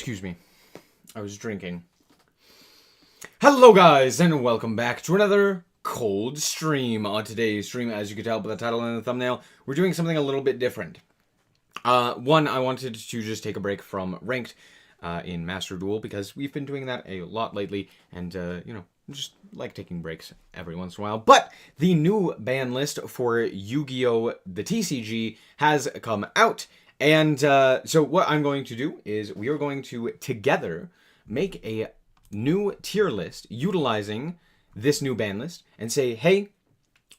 Excuse me. I was drinking. Hello guys, and welcome back to another cold stream. On today's stream, as you can tell by the title and the thumbnail, we're doing something a little bit different. One, I wanted to just take a break from Ranked in Master Duel, because we've been doing that a lot lately, and, you know, just like taking breaks every once in a while. But the new ban list for Yu-Gi-Oh! The TCG has come out. And so what I'm going to do is we are going to together make a new tier list utilizing this new ban list and say, hey,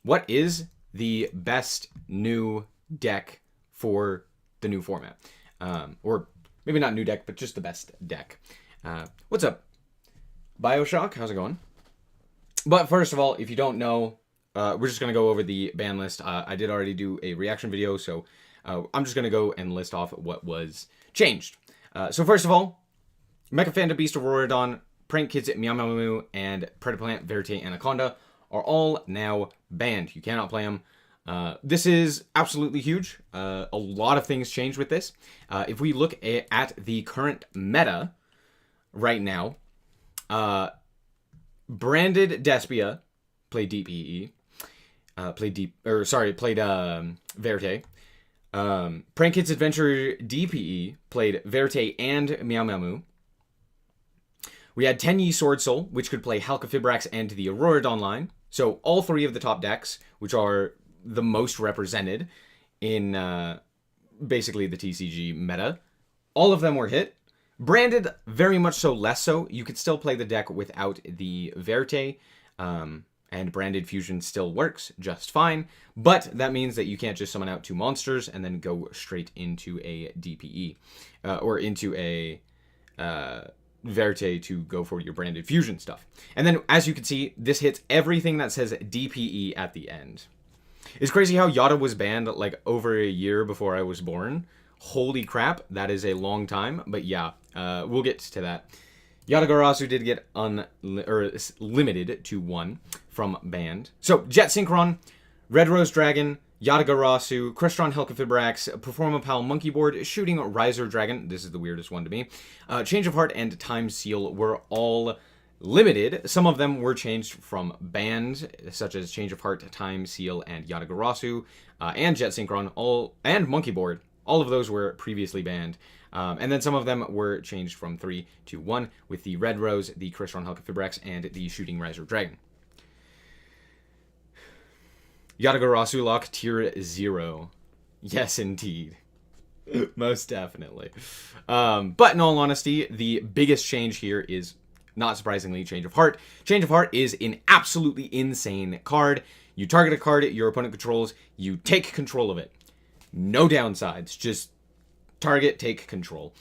what is the best new deck for the new format? Or maybe not new deck, but just the best deck. What's up, Bioshock? How's it going? But first of all, if you don't know, we're just going to go over the ban list. I did already do a reaction video, so I'm just going to go and list off what was changed. So first of all, Mecha Phantom Beast of Auroradon, Prank Kids at Meow Meow Moo, and Predaplant, Verite, Anaconda are all now banned. You cannot play them. This is absolutely huge. A lot of things changed with this. If we look at the current meta right now, Branded Despia played DPE. Played Verite. Prank Kids Adventure DPE played Verite and Meow Meow Moo. We had Tenyi Sword Soul, which could play Halqifibrax and the Auroradon line. So all three of the top decks, which are the most represented in basically the TCG meta, all of them were hit. Branded, very much so less so. You could still play the deck without the Verite, and Branded Fusion still works just fine, but that means that you can't just summon out two monsters and then go straight into a DPE, or into a Verite to go for your Branded Fusion stuff. And then, as you can see, this hits everything that says DPE at the end. It's crazy how Yada was banned like over a year before I was born. Holy crap, that is a long time, but yeah, we'll get to that. Yatagarasu did get limited to 1 from banned. So, Jet Synchron, Red Rose Dragon, Yatagarasu, Crystron Halqifibrax, Performapal Monkey Board, Shooting Riser Dragon, this is the weirdest one to me, Change of Heart and Time Seal were all limited. Some of them were changed from banned, such as Change of Heart, Time Seal, and Yatagarasu, and Jet Synchron, and Monkey Board. All of those were previously banned. And then some of them were changed from 3 to 1 with the Red Rose, the Crystron Halqifibrax, and the Shooting Riser Dragon. Yatagarasu lock tier 0. Yes, indeed. Most definitely. But in all honesty, the biggest change here is, not surprisingly, Change of Heart. Change of Heart is an absolutely insane card. You target a card your opponent controls, you take control of it. No downsides, just target, take control.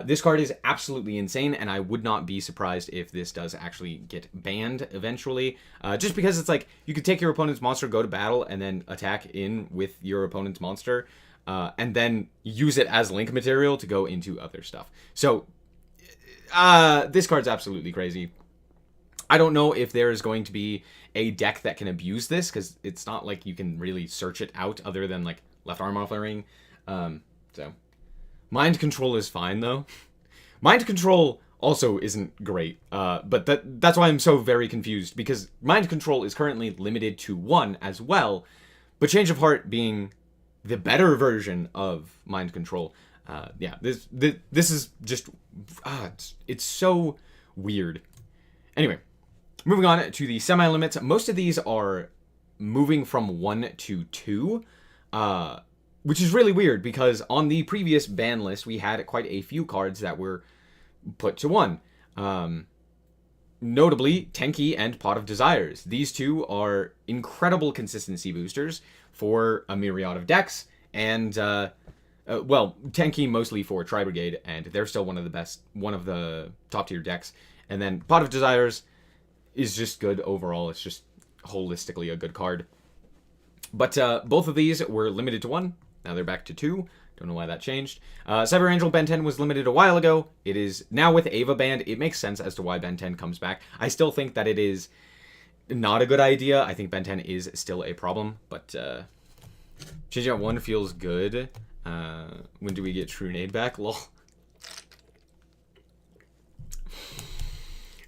This card is absolutely insane, and I would not be surprised if this does actually get banned eventually. Just because it's like, you could take your opponent's monster, go to battle, and then attack in with your opponent's monster, and then use it as link material to go into other stuff. So, this card's absolutely crazy. I don't know if there is going to be a deck that can abuse this, because it's not like you can really search it out other than, like, left arm off the ring. So, Mind Control is fine, though. Mind Control also isn't great, but that's why I'm so very confused, because Mind Control is currently limited to 1 as well, but Change of Heart being the better version of Mind Control. Yeah, this is just, it's so weird. Anyway, moving on to the semi-limits. Most of these are moving from 1 to 2, which is really weird, because on the previous ban list, we had quite a few cards that were put to 1. Notably, Tenki and Pot of Desires. These two are incredible consistency boosters for a myriad of decks, and, well, Tenki mostly for Tri-Brigade, and they're still one of the top-tier decks. And then Pot of Desires is just good overall. It's just holistically a good card. But both of these were limited to 1. Now they're back to 2. Don't know why that changed. Cyber Angel Ben 10 was limited a while ago. It is now with Ava banned. It makes sense as to why Ben 10 comes back. I still think that it is not a good idea. I think Ben 10 is still a problem. But changing out 1 feels good. When do we get True Nade back? Lol.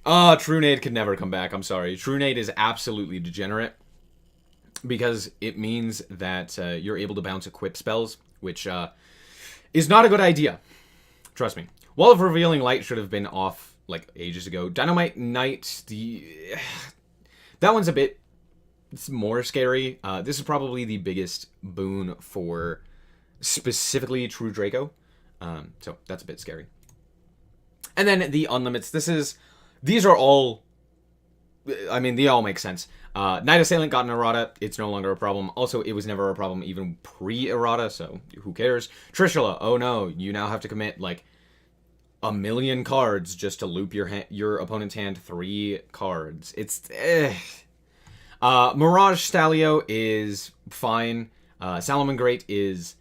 True Nade could never come back. I'm sorry. True Nade is absolutely degenerate because it means that you're able to bounce equip spells, which is not a good idea. Trust me. Wall of Revealing Light should have been off like ages ago. Dynamite Knight, that one's a bit more scary. This is probably the biggest boon for specifically True Draco. So that's a bit scary. And then the Unlimits. These are all, I mean, they all make sense. Night Assailant got an errata. It's no longer a problem. Also, it was never a problem even pre-errata, so who cares? Trishula, oh no, you now have to commit like 1 million cards just to loop your opponent's hand 3 cards. It's Mirage Stalio is fine. Salamangreat is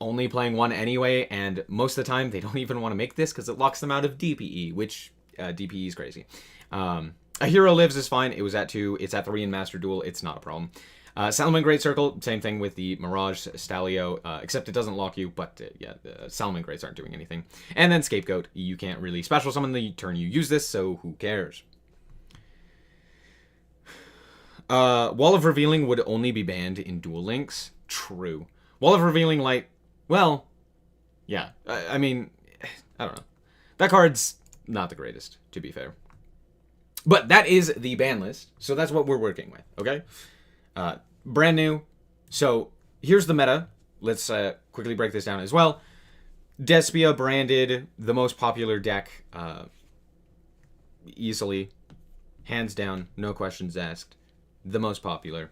only playing 1 anyway, and most of the time they don't even want to make this because it locks them out of DPE, which DPE is crazy. A Hero Lives is fine. It was at 2. It's at 3 in Master Duel. It's not a problem. Salamangreat Circle, same thing with the Mirage Stalio, except it doesn't lock you, but yeah, Salamangreats aren't doing anything. And then Scapegoat, you can't really special summon the turn you use this, so who cares? Wall of Revealing would only be banned in Duel Links. True. Wall of Revealing Light, well, yeah. I mean, I don't know. That card's not the greatest, to be fair. But that is the ban list, so that's what we're working with, okay? Brand new. So here's the meta. Let's quickly break this down as well. Despia branded, the most popular deck, easily, hands down, no questions asked, the most popular,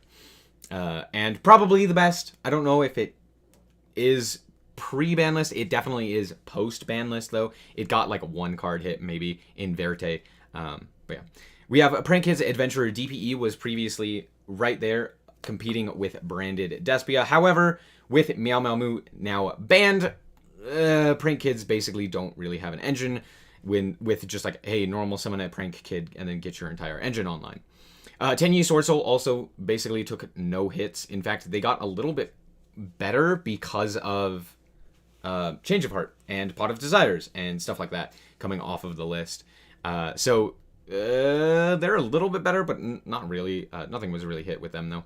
and probably the best. I don't know if it is pre-ban list. It definitely is post-ban list, though. It got like a 1 card hit, maybe, in Verte. But yeah. We have Prank Kids Adventurer DPE was previously right there, competing with branded Despia. However, with Meow Meow Moo now banned, Prank Kids basically don't really have an engine with just like, hey, normal summon a Prank Kid and then get your entire engine online. 10 Sword Soul also basically took no hits. In fact, they got a little bit better because of Change of Heart and Pot of Desires and stuff like that coming off of the list. So they're a little bit better, but not really. Nothing was really hit with them, though.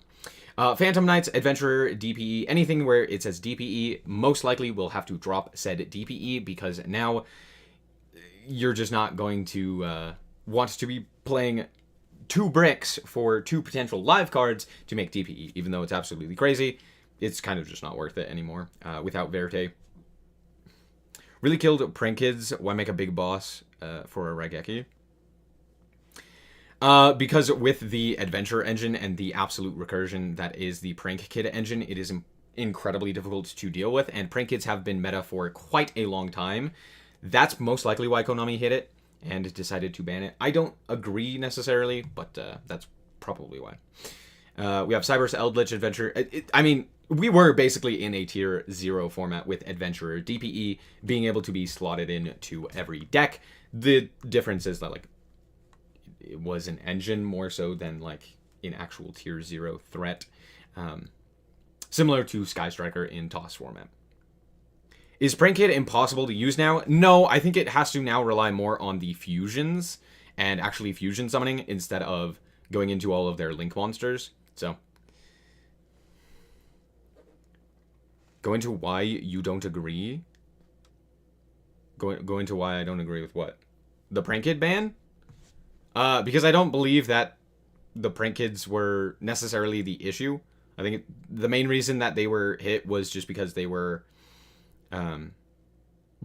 Phantom Knights, Adventurer, DPE, anything where it says DPE, most likely will have to drop said DPE because now you're just not going to want to be playing 2 bricks for 2 potential live cards to make DPE, even though it's absolutely crazy. It's kind of just not worth it anymore without Verte. Really killed Prank Kids. Why make a big boss for a Raigeki? Because with the adventure engine and the absolute recursion that is the Prank Kid engine, it is incredibly difficult to deal with, and Prank Kids have been meta for quite a long time. That's most likely why Konami hit it and decided to ban it. I don't agree necessarily, but that's probably why. We have Cyber's Eldritch Adventure. I mean, we were basically in a tier 0 format with Adventurer DPE being able to be slotted into every deck. The difference is that, like, it was an engine more so than, like, an actual tier 0 threat. Similar to Sky Striker in TOS format. Is Prank Kid impossible to use now? No, I think it has to now rely more on the fusions and actually fusion summoning instead of going into all of their link monsters. So, go into why you don't agree. Go into why I don't agree with what? The Prank Kid ban? Because I don't believe that the Prank Kids were necessarily the issue. I think the main reason that they were hit was just because they were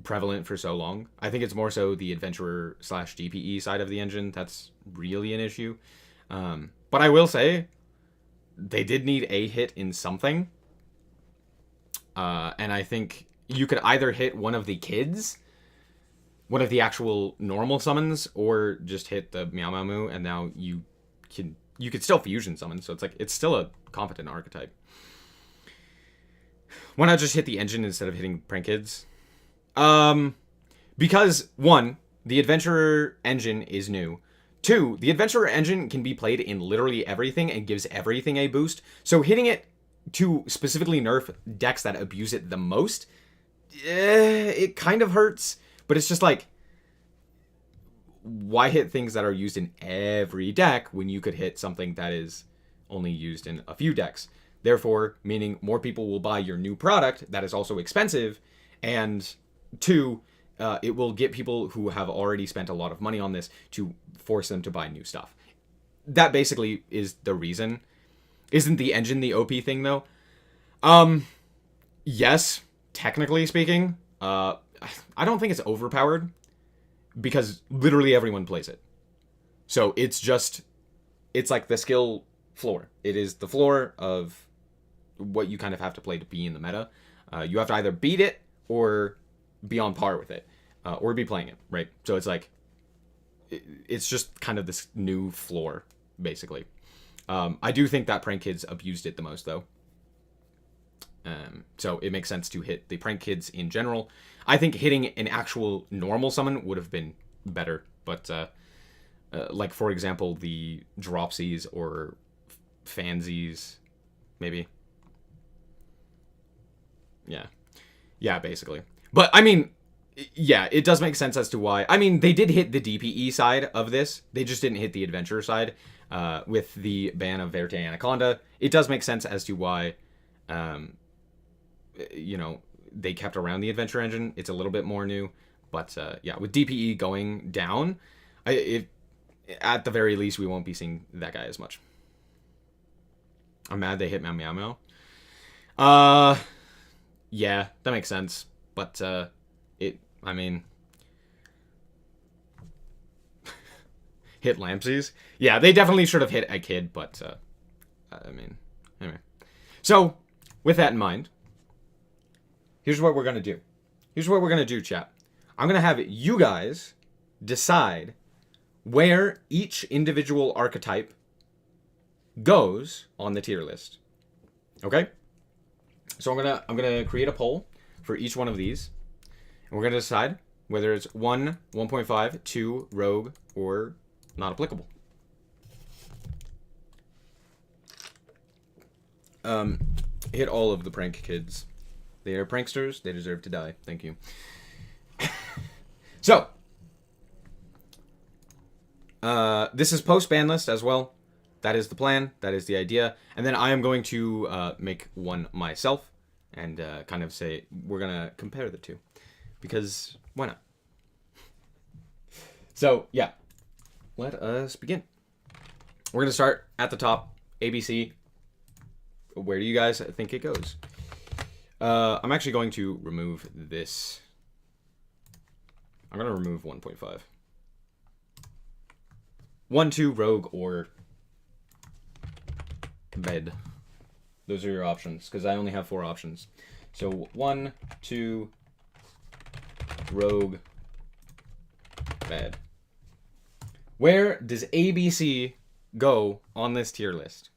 prevalent for so long. I think it's more so the Adventurer / DPE side of the engine that's really an issue. But I will say, they did need a hit in something. And I think you could either hit one of the kids, one of the actual normal summons, or just hit the Meow Meow Moo, and now you could still fusion summon, so it's like, it's still a competent archetype. Why not just hit the engine instead of hitting Prank Kids? Because, 1, the Adventurer engine is new. 2, the Adventurer engine can be played in literally everything and gives everything a boost, so hitting it to specifically nerf decks that abuse it the most, it kind of hurts, but it's just like, why hit things that are used in every deck when you could hit something that is only used in a few decks? Therefore, meaning more people will buy your new product that is also expensive, and 2, it will get people who have already spent a lot of money on this to force them to buy new stuff. That basically is the reason. Isn't the engine the OP thing, though? Yes, technically speaking. I don't think it's overpowered, because literally everyone plays it. So it's like the skill floor. It is the floor of what you kind of have to play to be in the meta. You have to either beat it or be on par with it, or be playing it, right? So it's like, it's just kind of this new floor, basically. I do think that Prank Kids abused it the most, though. So it makes sense to hit the Prank Kids in general. I think hitting an actual normal summon would have been better, but like, for example, the Dropsies or Fansies, maybe. Yeah, basically. But, I mean, yeah, it does make sense as to why. I mean, they did hit the DPE side of this. They just didn't hit the adventure side with the ban of Verte Anaconda. It does make sense as to why, you know, they kept around the adventure engine. It's a little bit more new. But, yeah, with DPE going down, at the very least, we won't be seeing that guy as much. I'm mad they hit Meow Meow Meow. Yeah, that makes sense. But, I mean, hit Lampsies? Yeah, they definitely should have hit a kid, but, I mean, anyway. So, with that in mind, here's what we're going to do. Here's what we're going to do, chat. I'm going to have you guys decide where each individual archetype goes on the tier list. Okay? So I'm gonna create a poll for each one of these. And we're gonna decide whether it's 1, 1.5, 2, rogue, or not applicable. Hit all of the prank kids. They are pranksters. They deserve to die. Thank you. So, this is post Banlist as well. That is the plan. That is the idea. And then I am going to make one myself and kind of say, we're going to compare the two. Because why not? So, yeah. Let us begin. We're going to start at the top. ABC. Where do you guys think it goes? I'm actually going to remove this. I'm going to remove 1.5. 1, 2, rogue, or bed. Those are your options, because I only have 4 options. So 1, 2, rogue, bed. Where does ABC go on this tier list?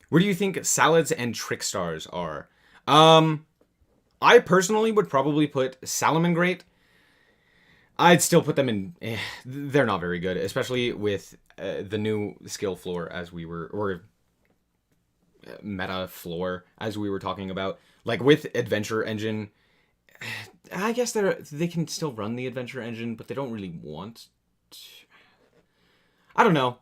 Where do you think Salads and Trickstars are? I personally would probably put Salamangreat. I'd still put them in... they're not very good, especially with the new skill floor as we were... or meta floor as we were talking about. Like, with Adventure Engine, I guess they can still run the Adventure Engine, but they don't really want to. I don't know.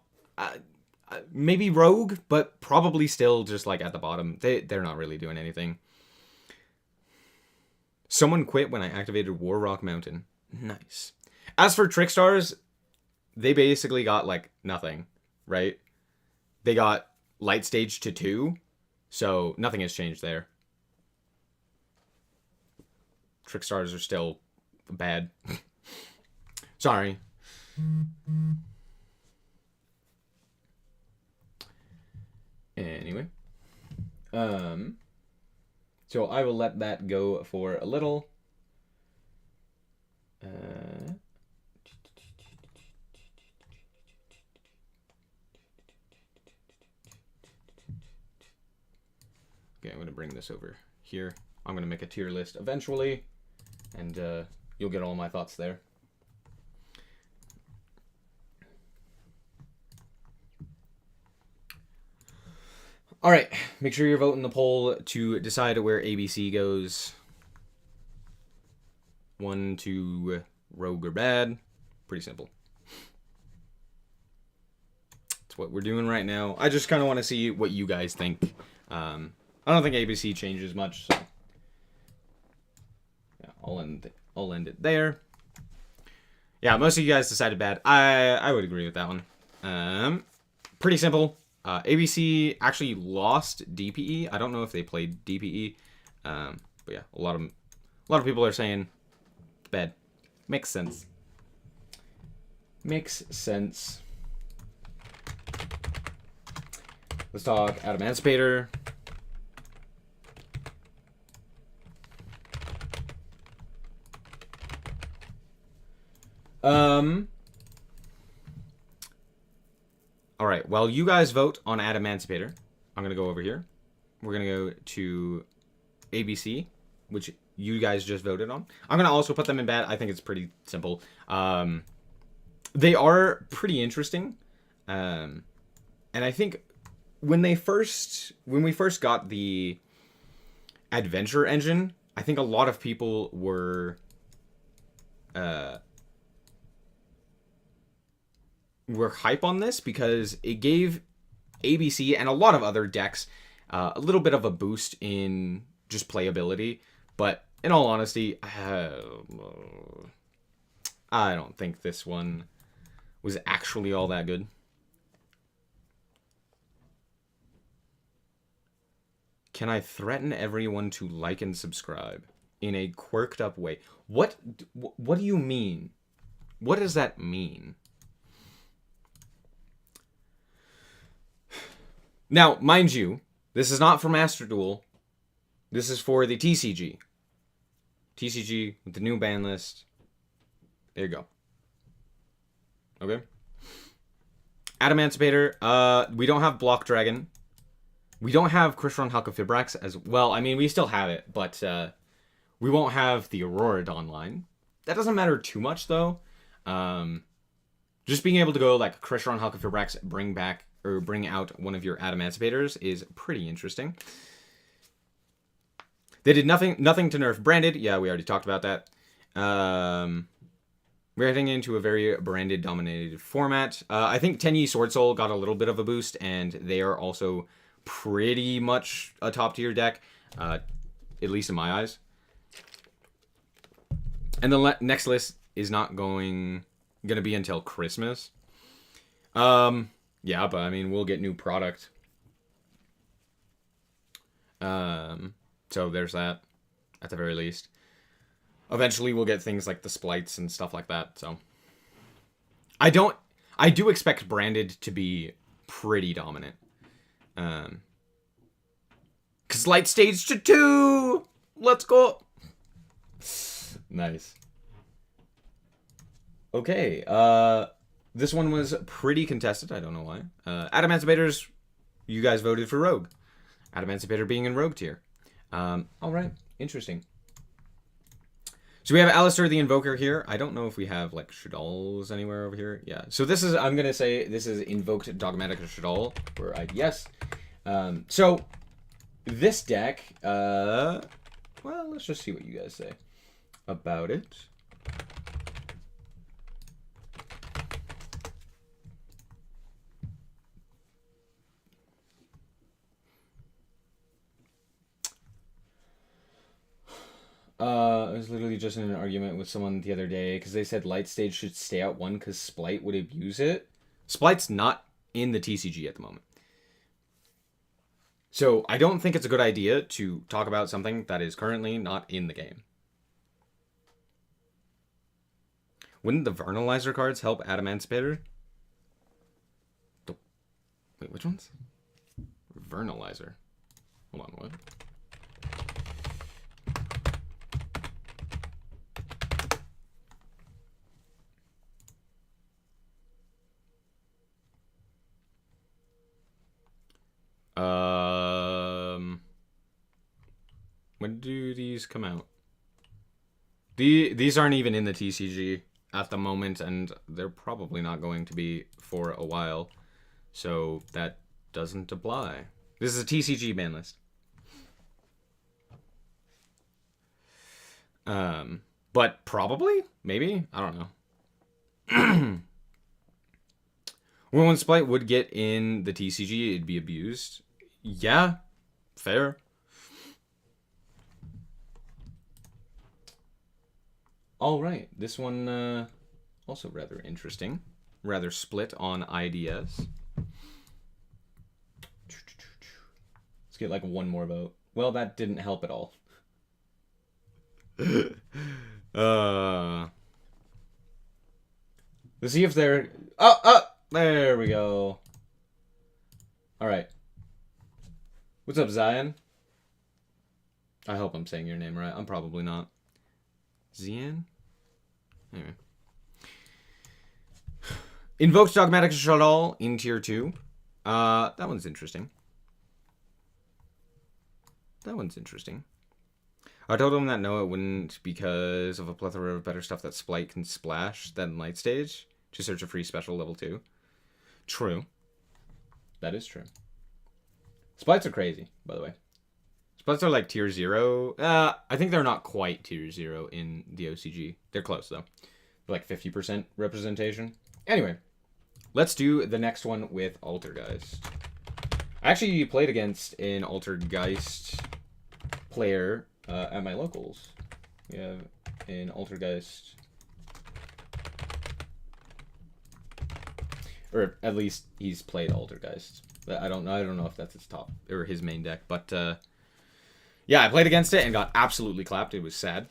Maybe Rogue, but probably still just, like, at the bottom. They're not really doing anything. Someone quit when I activated War Rock Mountain. Nice. As for Trickstars, they basically got, like, nothing, right? They got Light Stage to 2, so nothing has changed there. Trickstars are still bad. Sorry. Anyway. So I will let that go for a little. Okay, I'm going to bring this over here. I'm going to make a tier list eventually, and you'll get all my thoughts there. All right, make sure you're voting the poll to decide where ABC goes. 1, 2, rogue or bad. Pretty simple. That's what we're doing right now. I just kind of want to see what you guys think. I don't think ABC changes much. So. Yeah, I'll end it there. Yeah, most of you guys decided bad. I would agree with that one. Pretty simple. ABC actually lost DPE. I don't know if they played DPE. But yeah, a lot of people are saying bad. Makes sense. Makes sense. Let's talk Adamantipator. All right, while you guys vote on Adamantipator, I'm going to go over here. We're going to go to ABC, which you guys just voted on. I'm going to also put them in bad. I think it's pretty simple. They are pretty interesting. And I think when we first got the adventure engine, I think a lot of people were hype on this because it gave ABC and a lot of other decks a little bit of a boost in just playability. But in all honesty, I don't think this one was actually all that good. Can I threaten everyone to like and subscribe in a quirked up way? What do you mean? What does that mean? Now, mind you, this is not for Master Duel. This is for the TCG. TCG with the new ban list. There you go. Okay. Adamantipator. We don't have Block Dragon. We don't have Crystron Halqifibrax as well. I mean, we still have it, but we won't have the Aurora Dawnline. That doesn't matter too much, though. Just being able to go like Crystron Halqifibrax, bring out one of your Adamantibators is pretty interesting. They did nothing to nerf Branded. Yeah, we already talked about that. We're heading into a very Branded-dominated format. I think Tenyi Sword Soul got a little bit of a boost, and they are also pretty much a top-tier deck, at least in my eyes. And the next list is not gonna be until Christmas. Yeah, but I mean, we'll get new product. So there's that, at the very least. Eventually, we'll get things like the splites and stuff like that. So I do expect Branded to be pretty dominant. Cause Light Stage to 2! Let's go! Nice. Okay, this one was pretty contested. I don't know why. Adamantibators, you guys voted for Rogue. Adamantipator being in Rogue tier. Alright, interesting. So we have Alistair the Invoker here. I don't know if we have, like, Shaddols anywhere over here. Yeah, so this is, I'm gonna say, this is Invoked Dogmatic Shaddol for IDS. So, this deck, well, let's just see what you guys say about it. I was literally just in an argument with someone the other day because they said Light Stage should stay out 1 because Splite would abuse it. Splite's not in the TCG at the moment. So I don't think it's a good idea to talk about something that is currently not in the game. Wouldn't the Vernalizer cards help Adamantipator? Wait, which ones? Vernalizer. Hold on, what? When do these come out? These aren't even in the TCG at the moment, and they're probably not going to be for a while. So that doesn't apply. This is a TCG ban list. But probably, maybe, I don't know. When one Splight would get in the TCG, it'd be abused. Yeah, fair. All right, this one also rather interesting. Rather split on IDS. Let's get like one more vote. Well, that didn't help at all. Let's see if they're... Oh! There we go. Alright. What's up, Zion? I hope I'm saying your name right. I'm probably not. Zian? Anyway. Invokes Dogmatic Shadal in Tier 2. That one's interesting. That one's interesting. I told him that no, it wouldn't because of a plethora of better stuff that Splight can splash than Light Stage to search a free special level 2. True. That is true. Splites are crazy, by the way. Splites are like Tier 0. I think they're not quite Tier 0 in the OCG. They're close, though. They're like 50% representation. Anyway, let's do the next one with Altergeist. I actually played against an Altergeist player at my locals. We have an Altergeist, or at least he's played Altergeist. I don't know if that's his top or his main deck, but yeah, I played against it and got absolutely clapped. It was sad.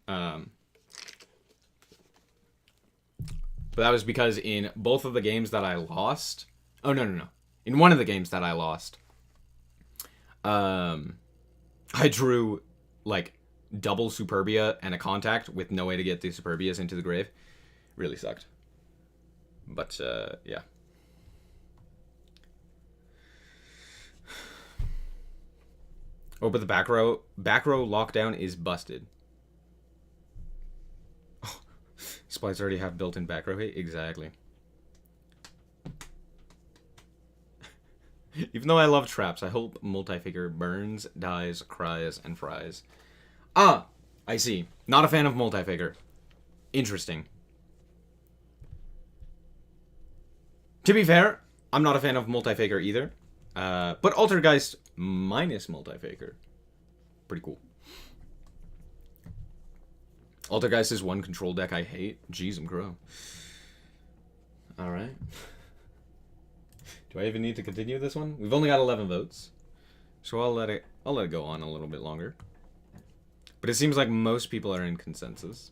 But that was because in both of the games that I lost, in one of the games that I lost, I drew like double Superbia and a contact with no way to get the Superbias into the grave. Really sucked. But yeah. Oh, but the back row lockdown is busted. Oh, Splites already have built-in back row hit? Exactly. Even though I love traps, I hope Multi-Figure burns, dies, cries, and fries. Ah, I see. Not a fan of Multi-Figure. Interesting. To be fair, I'm not a fan of Multi-Figure either. But Altergeist minus Multi-Figure. Pretty cool. Altergeist is one control deck I hate. Jeez, I'm crow. Alright. Do I even need to continue this one? We've only got 11 votes. So I'll let it go on a little bit longer. But it seems like most people are in consensus.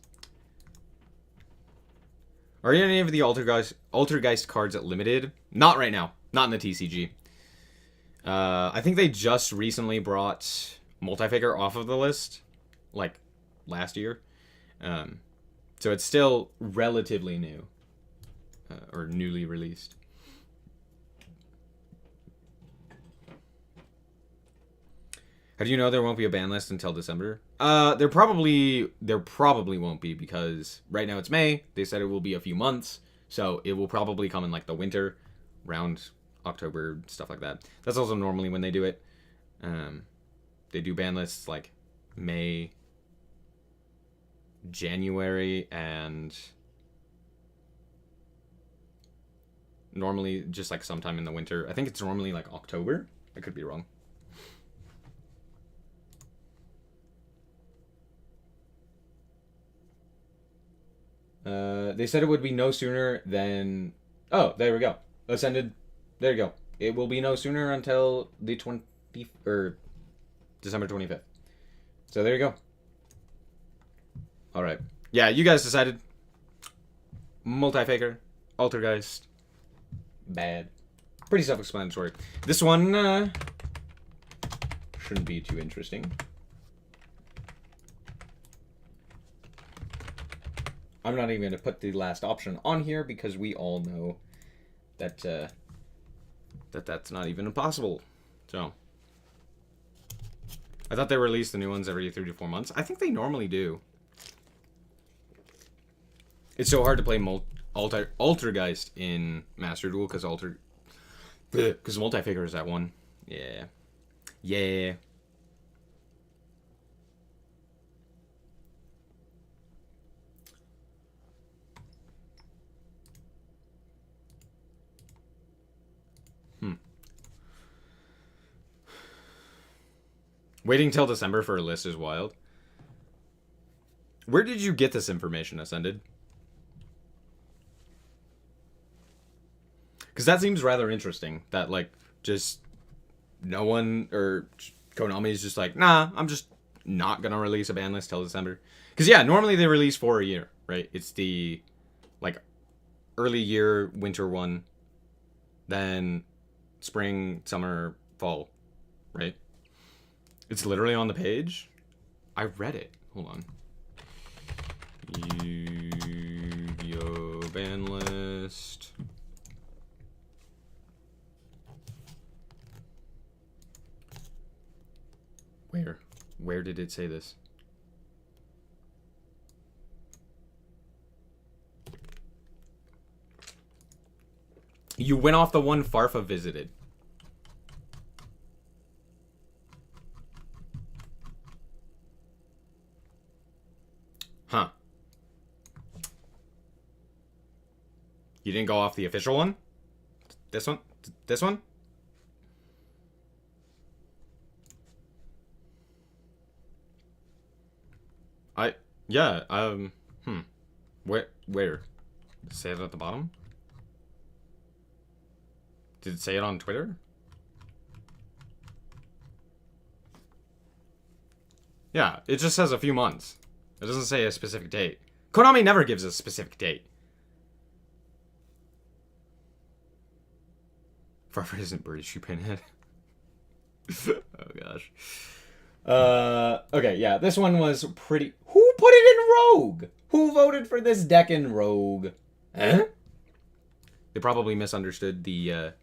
Are any of the Altergeist cards at limited? Not right now. Not in the TCG. I think they just recently brought Multi-Figure off of the list. Like, last year. So it's still relatively new. Or newly released. How do you know there won't be a ban list until December? There probably won't be because right now it's May. They said it will be a few months, so it will probably come in like the winter, around October, stuff like that. That's also normally when they do it. They do ban lists like May, January, and normally just like sometime in the winter. I think it's normally like October. I could be wrong. They said it would be no sooner than... Oh, there we go. Ascended. There you go. It will be no sooner until the December 25th. So there you go. All right. Yeah, you guys decided. Multi-Figure, Altergeist, bad. Pretty self-explanatory. This one shouldn't be too interesting. I'm not even going to put the last option on here because we all know that that's not even impossible. So, I thought they released the new ones every 3 to 4 months. I think they normally do. It's so hard to play Altergeist in Master Duel because Multi-Figure is at 1. Yeah. Yeah. Waiting till December for a list is wild. Where did you get this information, Ascended? Because that seems rather interesting. That, like, just no one, or Konami is just like, nah, I'm just not going to release a ban list till December. Because, yeah, normally they release for a year, right? It's the, like, early year, winter one, then spring, summer, fall, right? It's literally on the page. I read it. Hold on. Yu-Gi-Oh! Ban list. Where? Where did it say this? You went off the one Farfa visited. Huh. You didn't go off the official one? This one? This one? Yeah, Where? Say it at the bottom? Did it say it on Twitter? Yeah, it just says a few months. It doesn't say a specific date. Konami never gives a specific date. Farfa isn't British, you pinhead. Oh gosh. Okay, yeah, this one was pretty... Who put it in Rogue? Who voted for this deck in Rogue? Huh? They probably misunderstood the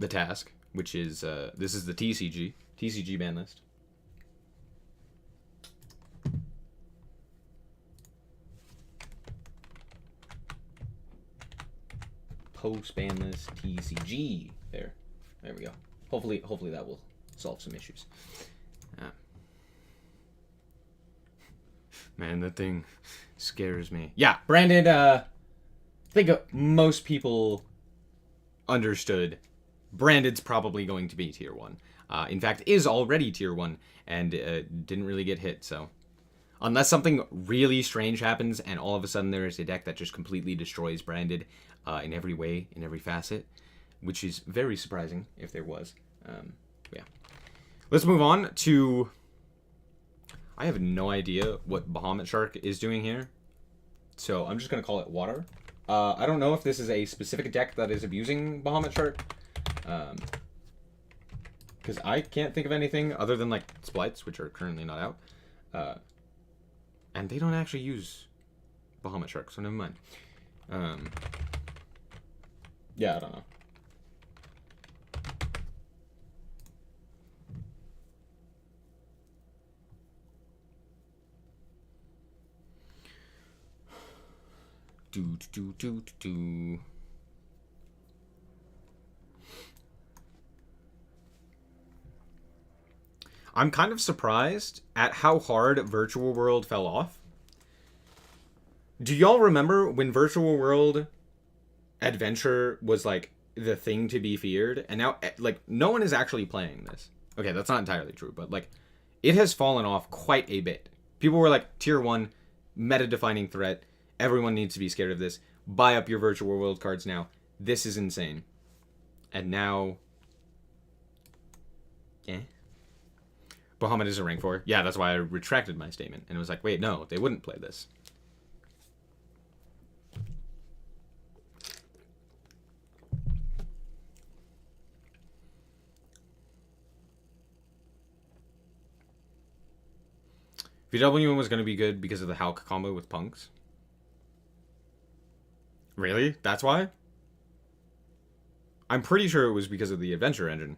task, which is, this is the TCG ban list. Post ban list TCG. There we go. Hopefully that will solve some issues. Man, that thing scares me. Yeah, Brandon, I think most people understood Brandon's probably going to be tier 1. In fact, is already tier 1 and didn't really get hit, so. Unless something really strange happens and all of a sudden there is a deck that just completely destroys Branded in every way, in every facet, which is very surprising if there was. Yeah. Let's move on to... I have no idea what Bahamut Shark is doing here, so I'm just going to call it water. I don't know if this is a specific deck that is abusing Bahamut Shark, because I can't think of anything other than, like, Splites, which are currently not out. And they don't actually use Bahamut Shark, so never mind. Yeah, I don't know. I'm kind of surprised at how hard Virtual World fell off. Do y'all remember when Virtual World Adventure was, like, the thing to be feared? And now, like, no one is actually playing this. Okay, that's not entirely true, but, like, it has fallen off quite a bit. People were like, tier 1, meta-defining threat. Everyone needs to be scared of this. Buy up your Virtual World cards now. This is insane. And now... eh? Bahamut is a rank 4. Yeah, that's why I retracted my statement. And it was like, wait, no, they wouldn't play this. VW was going to be good because of the Hulk combo with Punks. Really? That's why? I'm pretty sure it was because of the Adventure engine.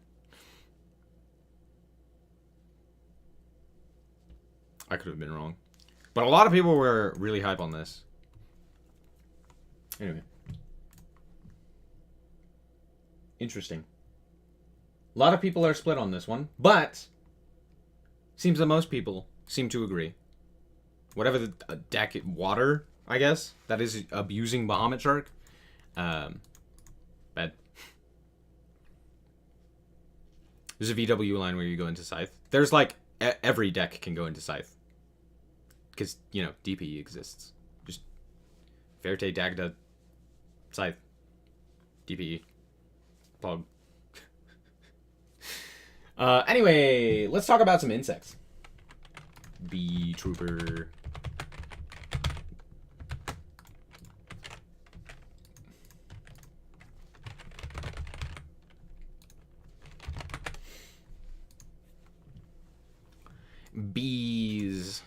I could have been wrong. But a lot of people were really hype on this. Anyway. Interesting. A lot of people are split on this one, but seems that most people seem to agree. Whatever the deck, water, I guess, that is abusing Bahamut Shark. Bad. There's a VW line where you go into Scythe. There's like, every deck can go into Scythe. Because, you know, DPE exists. Just Verte, Dagda, Scythe, DPE, Pog. Anyway, let's talk about some insects. Bee Trooper. Bees.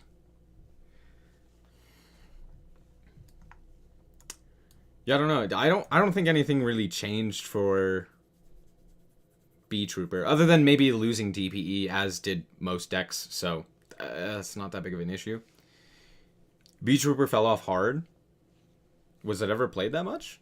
Yeah, I don't know. I don't think anything really changed for Bee Trooper, other than maybe losing DPE, as did most decks, so that's not that big of an issue. Bee Trooper fell off hard. Was it ever played that much?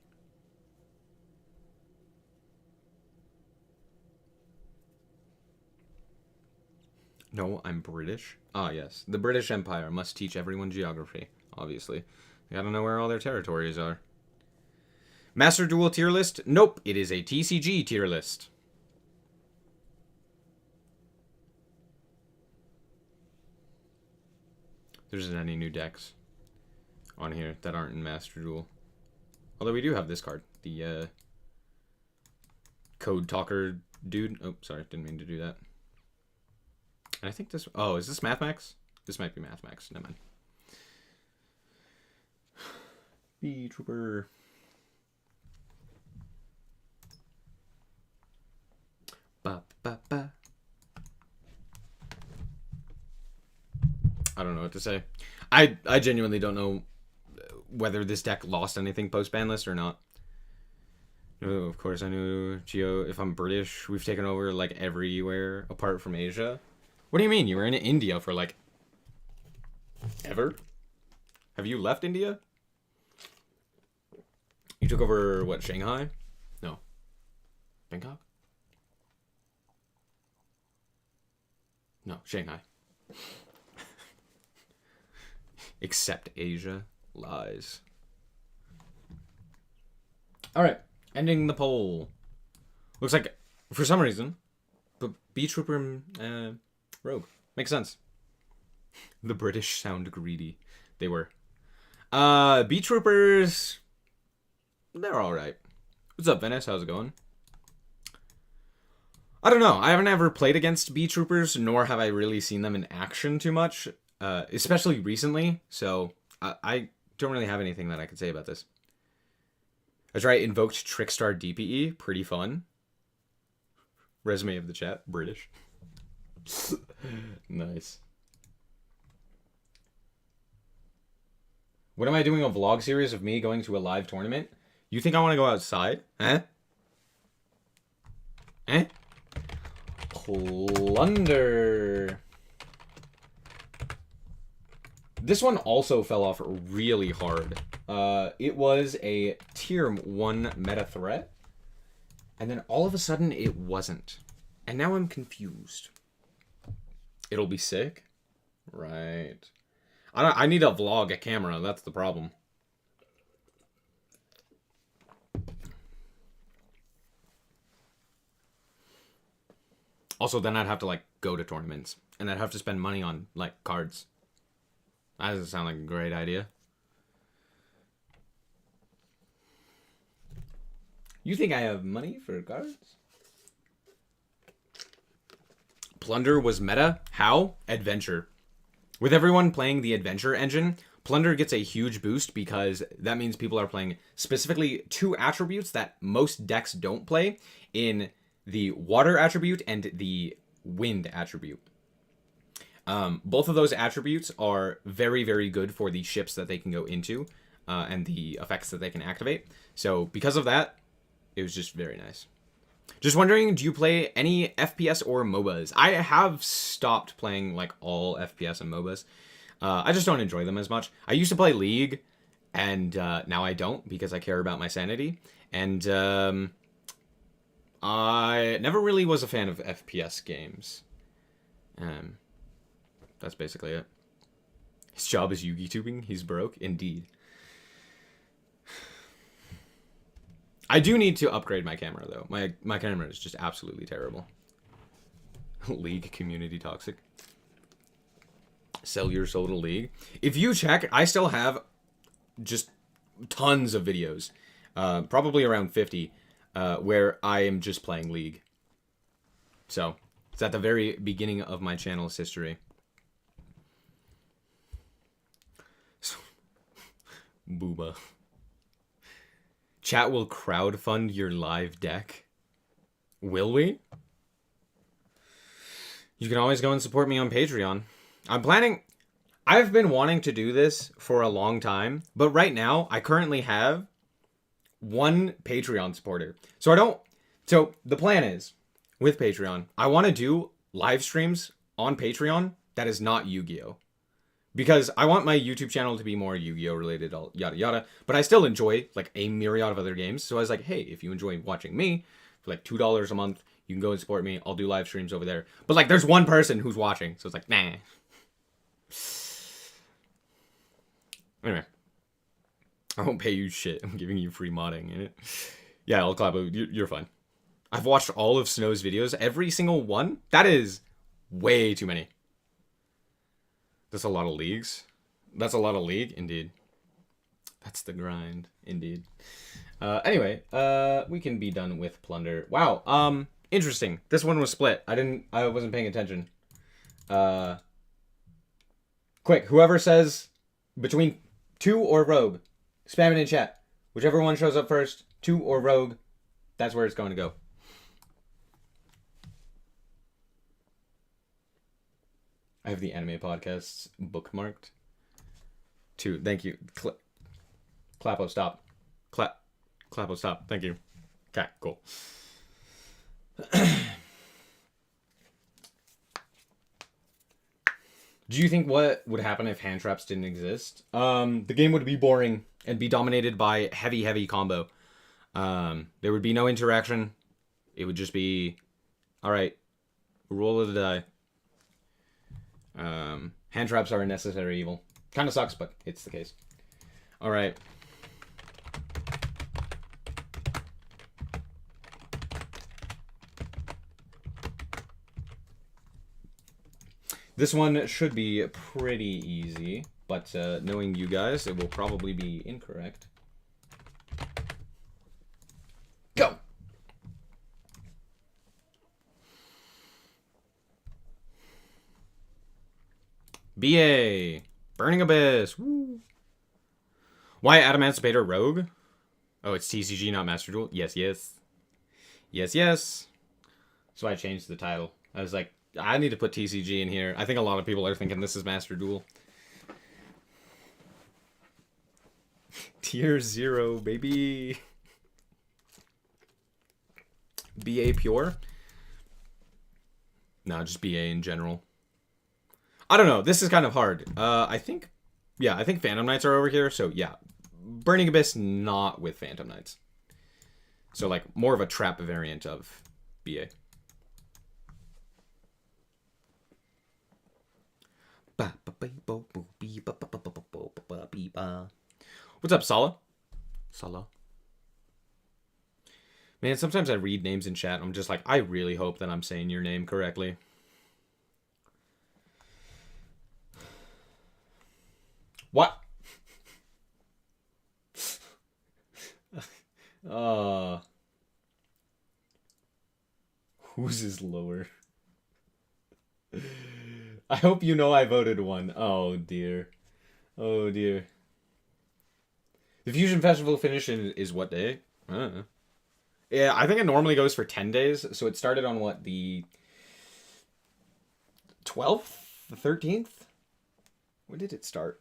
No, I'm British. Ah, yes. The British Empire must teach everyone geography, obviously. They gotta know where all their territories are. Master Duel tier list? Nope, it is a TCG tier list. There isn't any new decks on here that aren't in Master Duel. Although we do have this card, the Code Talker dude. Oh, sorry, didn't mean to do that. And I think this... Oh, is this Mathmax? This might be Mathmax. Never mind. Bee Trooper. Ba, ba, ba. I don't know what to say. I genuinely don't know whether this deck lost anything post Banlist or not. Oh, of course I knew, Geo. If I'm British, we've taken over like everywhere apart from Asia. What do you mean? You were in India for like ever? Have you left India? You took over what, Shanghai? No. Bangkok? No, Shanghai. Except Asia. Lies. Alright, ending the poll. Looks like, for some reason, but Bee Trooper Rogue. Makes sense. The British sound greedy. They were. Bee Troopers, they're alright. What's up, Venice? How's it going? I don't know. I haven't ever played against Bee Troopers, nor have I really seen them in action too much, especially recently, so I don't really have anything that I could say about this. I tried Invoked Trickstar DPE. Pretty fun. Resume of the chat. British. Nice. When am I doing a vlog series of me going to a live tournament? You think I want to go outside? Huh? Eh? Plunder. This one also fell off really hard. It was a tier 1 meta threat, and then all of a sudden it wasn't. And now I'm confused. It'll be sick? Right. I need a vlog, a camera, that's the problem. Also, then I'd have to, like, go to tournaments. And I'd have to spend money on, like, cards. That doesn't sound like a great idea. You think I have money for cards? Plunder was meta. How? Adventure. With everyone playing the Adventure engine, Plunder gets a huge boost because that means people are playing specifically 2 attributes that most decks don't play in the Water attribute and the Wind attribute. Both of those attributes are very, very good for the ships that they can go into and the effects that they can activate. So because of that, it was just very nice. Just wondering, do you play any FPS or MOBAs? I have stopped playing like all FPS and MOBAs. I just don't enjoy them as much. I used to play League, and now I don't because I care about my sanity. And I never really was a fan of FPS games. That's basically it. His job is Yugi-tubing. He's broke. Indeed. I do need to upgrade my camera, though. My camera is just absolutely terrible. League community toxic. Sell your soul to League. If you check, I still have just tons of videos. Probably around 50. Where I am just playing League. So, it's at the very beginning of my channel's history. Booba. Chat will crowdfund your live deck. Will we? You can always go and support me on Patreon. I've been wanting to do this for a long time, but right now, I currently have one Patreon supporter. So the plan is, with Patreon, I want to do live streams on Patreon that is not Yu-Gi-Oh! Because I want my YouTube channel to be more Yu-Gi-Oh! Related, yada yada. But I still enjoy, like, a myriad of other games. So I was like, hey, if you enjoy watching me, for like $2 a month, you can go and support me. I'll do live streams over there. But, like, there's one person who's watching. So it's like, nah. Anyway. I won't pay you shit. I'm giving you free modding in it. Yeah, I'll clap. You're fine. I've watched all of Snow's videos. Every single one. That is way too many. That's a lot of leagues. That's a lot of League, indeed. That's the grind, indeed. Anyway, we can be done with Plunder. Wow, interesting. This one was split. I wasn't paying attention. Quick, whoever says between 2 or Rogue, spam it in chat. Whichever one shows up first, 2 or Rogue, that's where it's going to go. I have the anime podcasts bookmarked. 2, thank you. Clapo, stop. Clapo, stop. Thank you. Okay, cool. Do you think what would happen if hand traps didn't exist? The game would be boring and be dominated by heavy combo. There would be no interaction. It would just be, all right, roll of the die. Hand traps are a necessary evil. Kind of sucks, but it's the case. All right. This one should be pretty easy, but knowing you guys, it will probably be incorrect. Go! BA! Burning Abyss! Woo! Why Adamantipator Rogue? Oh, it's TCG, not Master Duel? Yes, yes. Yes, yes. So I changed the title. I was like, I need to put TCG in here. I think a lot of people are thinking this is Master Duel. Tier 0, baby. BA Pure? No, just BA in general. I don't know. This is kind of hard. I think Phantom Knights are over here. So, yeah. Burning Abyss, not with Phantom Knights. So, like, more of a trap variant of BA. What's up, Sala? Sala. Man, sometimes I read names in chat and I'm just like, I really hope that I'm saying your name correctly. What? Whose is lower? I hope you know I voted 1. Oh, dear. Oh, dear. The Fusion Festival finish is what day? Yeah, I think it normally goes for 10 days. So it started on what, the 12th? The 13th? When did it start?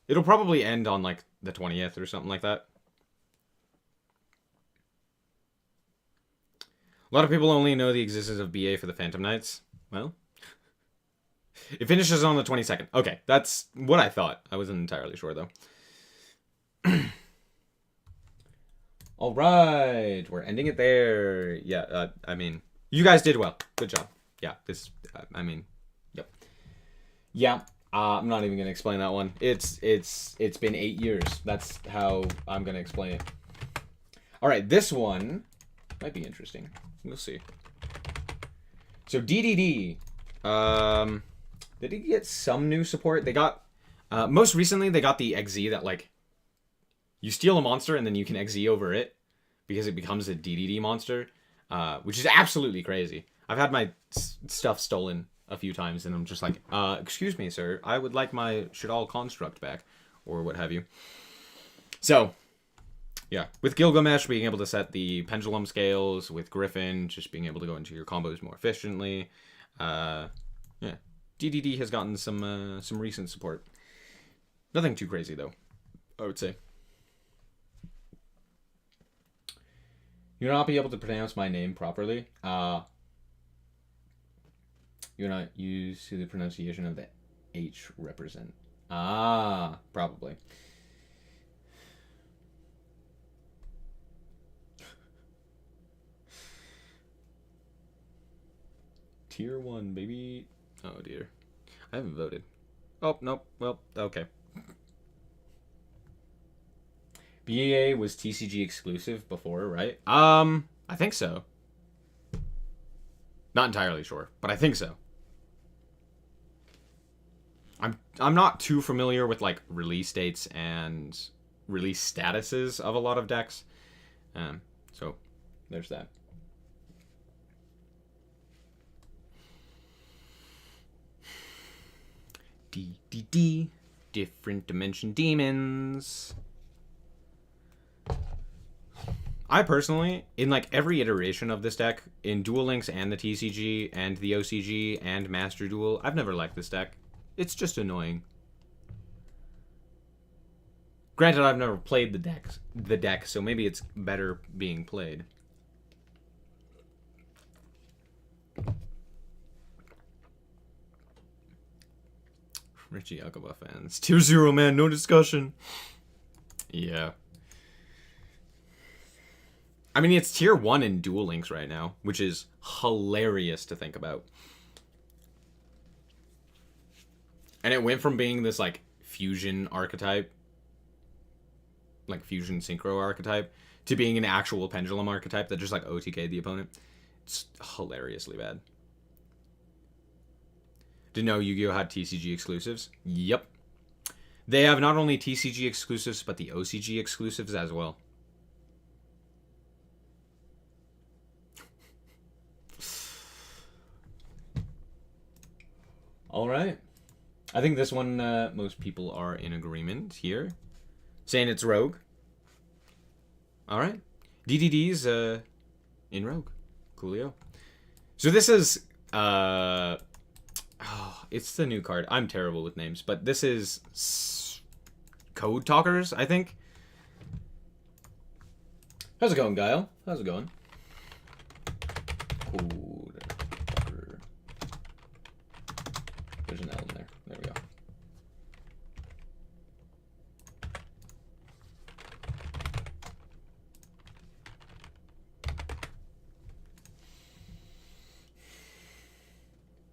It'll probably end on like the 20th or something like that. A lot of people only know the existence of BA for the Phantom Knights. Well, it finishes on the 22nd. Okay, that's what I thought. I wasn't entirely sure, though. All right, we're ending it there. Yeah, I mean, you guys did well. Good job. Yeah, this. I mean, yep. Yeah. I'm not even gonna explain that one. It's been 8 years. That's how I'm gonna explain it. All right, this one might be interesting. We'll see. So DDD, did he get some new support? They got most recently they got the XZ that like you steal a monster and then you can XZ over it because it becomes a DDD monster, which is absolutely crazy. I've had my stuff stolen a few times, and I'm just like, excuse me, sir, I would like my Shadal construct back, or what have you. So, yeah, with Gilgamesh being able to set the pendulum scales, with Griffin just being able to go into your combos more efficiently, yeah, DDD has gotten some recent support. Nothing too crazy though, I would say. You'll not be able to pronounce my name properly. You're not used to the pronunciation of the H represent. Probably. Tier 1, baby. Oh, dear. I haven't voted. Oh, nope. Well, okay. BAA was TCG exclusive before, right? I think so. Not entirely sure, but I think so. I'm not too familiar with like release dates and release statuses of a lot of decks. So there's that. DDD, different dimension demons. I personally, in like every iteration of this deck, in Duel Links and the TCG and the OCG and Master Duel, I've never liked this deck. It's just annoying. Granted, I've never played the deck, so maybe it's better being played. Richie Yakuba fans. Tier 0, man, no discussion. Yeah. I mean, it's tier 1 in Duel Links right now, which is hilarious to think about. And it went from being this, like, fusion archetype, like, fusion synchro archetype, to being an actual pendulum archetype that just, like, OTK'd the opponent. It's hilariously bad. Didn't know Yu-Gi-Oh! Had TCG exclusives? Yep. They have not only TCG exclusives, but the OCG exclusives as well. All right. I think this one, most people are in agreement here. Saying it's Rogue. All right. DDD's in Rogue. Coolio. So this is... it's the new card. I'm terrible with names, but this is... Code Talkers, I think. How's it going, Guile? How's it going? Code Talker. There's an L in there. There we go.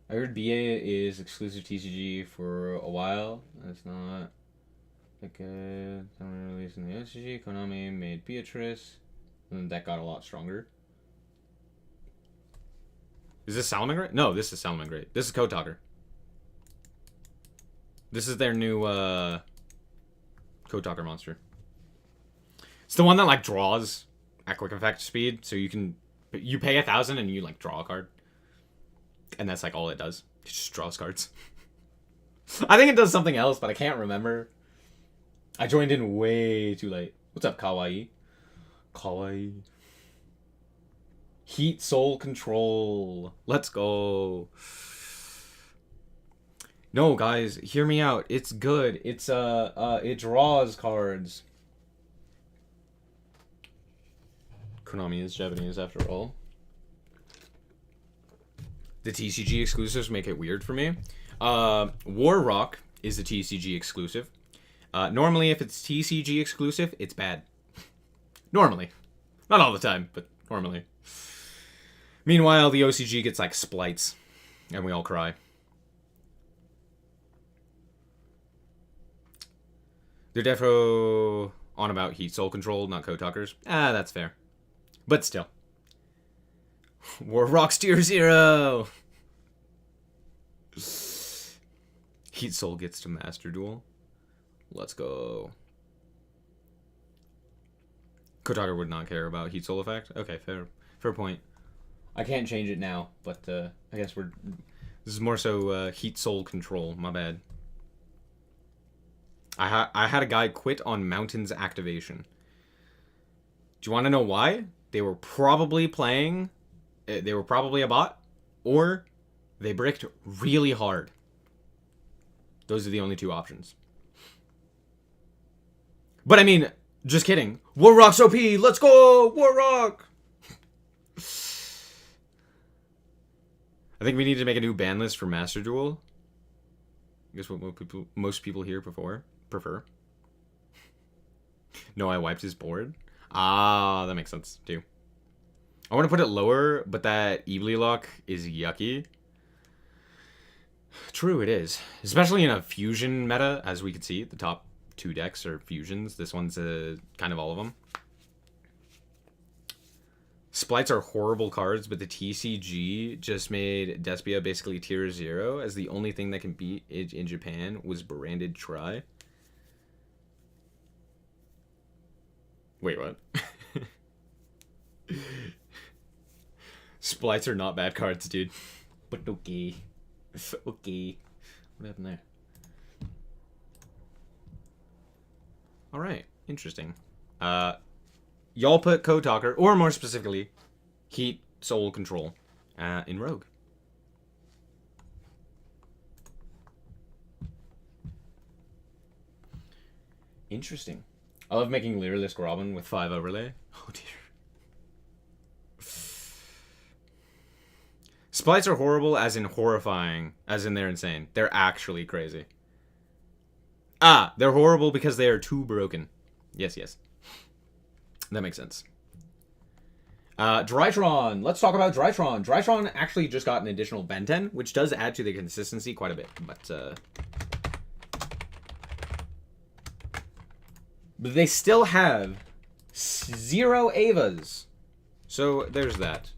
I heard BA is exclusive TCG for a while. That's not like a release in the OCG. Konami made Beatrice, and that got a lot stronger. Is this Salamangreat? No, this is Salamangreat. This is Code Talker. This is their new Code Talker monster. It's the one that like draws at quick effect speed, so you pay 1,000 and you like draw a card. And that's like all it does. It just draws cards. I think it does something else, but I can't remember. I joined in way too late. What's up, Kawaii? Kawaii. Heat Soul Control. Let's go. No, guys, hear me out. It's good. It's it draws cards. Konami is Japanese after all. The TCG exclusives make it weird for me. War Rock is the TCG exclusive. Normally, if it's TCG exclusive, it's bad. Normally. Not all the time, but normally. Meanwhile, the OCG gets like splites, and we all cry. They're defo on about heat soul control, not code talkers. Ah, that's fair. But still. War Rocks tier 0! Heat soul gets to Master Duel. Let's go. Code talker would not care about heat soul effect. Okay, fair point. I can't change it now, but I guess this is more so heat soul control. My bad. I had a guy quit on Mountains activation. Do you want to know why? They were probably playing. They were probably a bot, or they bricked really hard. Those are the only two options. But I mean, just kidding. War Rock's OP. Let's go, War Rock. I think we need to make a new ban list for Master Duel. I guess what most people here prefer. No, I wiped his board. Ah, that makes sense too. I want to put it lower, but that Eevee lock is yucky. True, it is. Especially in a fusion meta, as we can see. The top 2 decks are fusions. This one's kind of all of them. Splites are horrible cards, but the TCG just made Despia basically tier 0, as the only thing that can beat it in Japan was branded Try. Wait, what? Splites are not bad cards, dude. But okay. Okay. What happened there? Alright, interesting. Y'all put Code Talker, or more specifically, Heat Soul Control, in Rogue. Interesting. I love making Lyrilisk Robin with 5 overlay. Oh dear. Splites are horrible, as in horrifying, as in they're insane. They're actually crazy. Ah, they're horrible because they are too broken. Yes, yes. That makes sense. Drytron. Let's talk about Drytron. Drytron actually just got an additional Ben 10, which does add to the consistency quite a bit. But they still have 0 Avas. So there's that.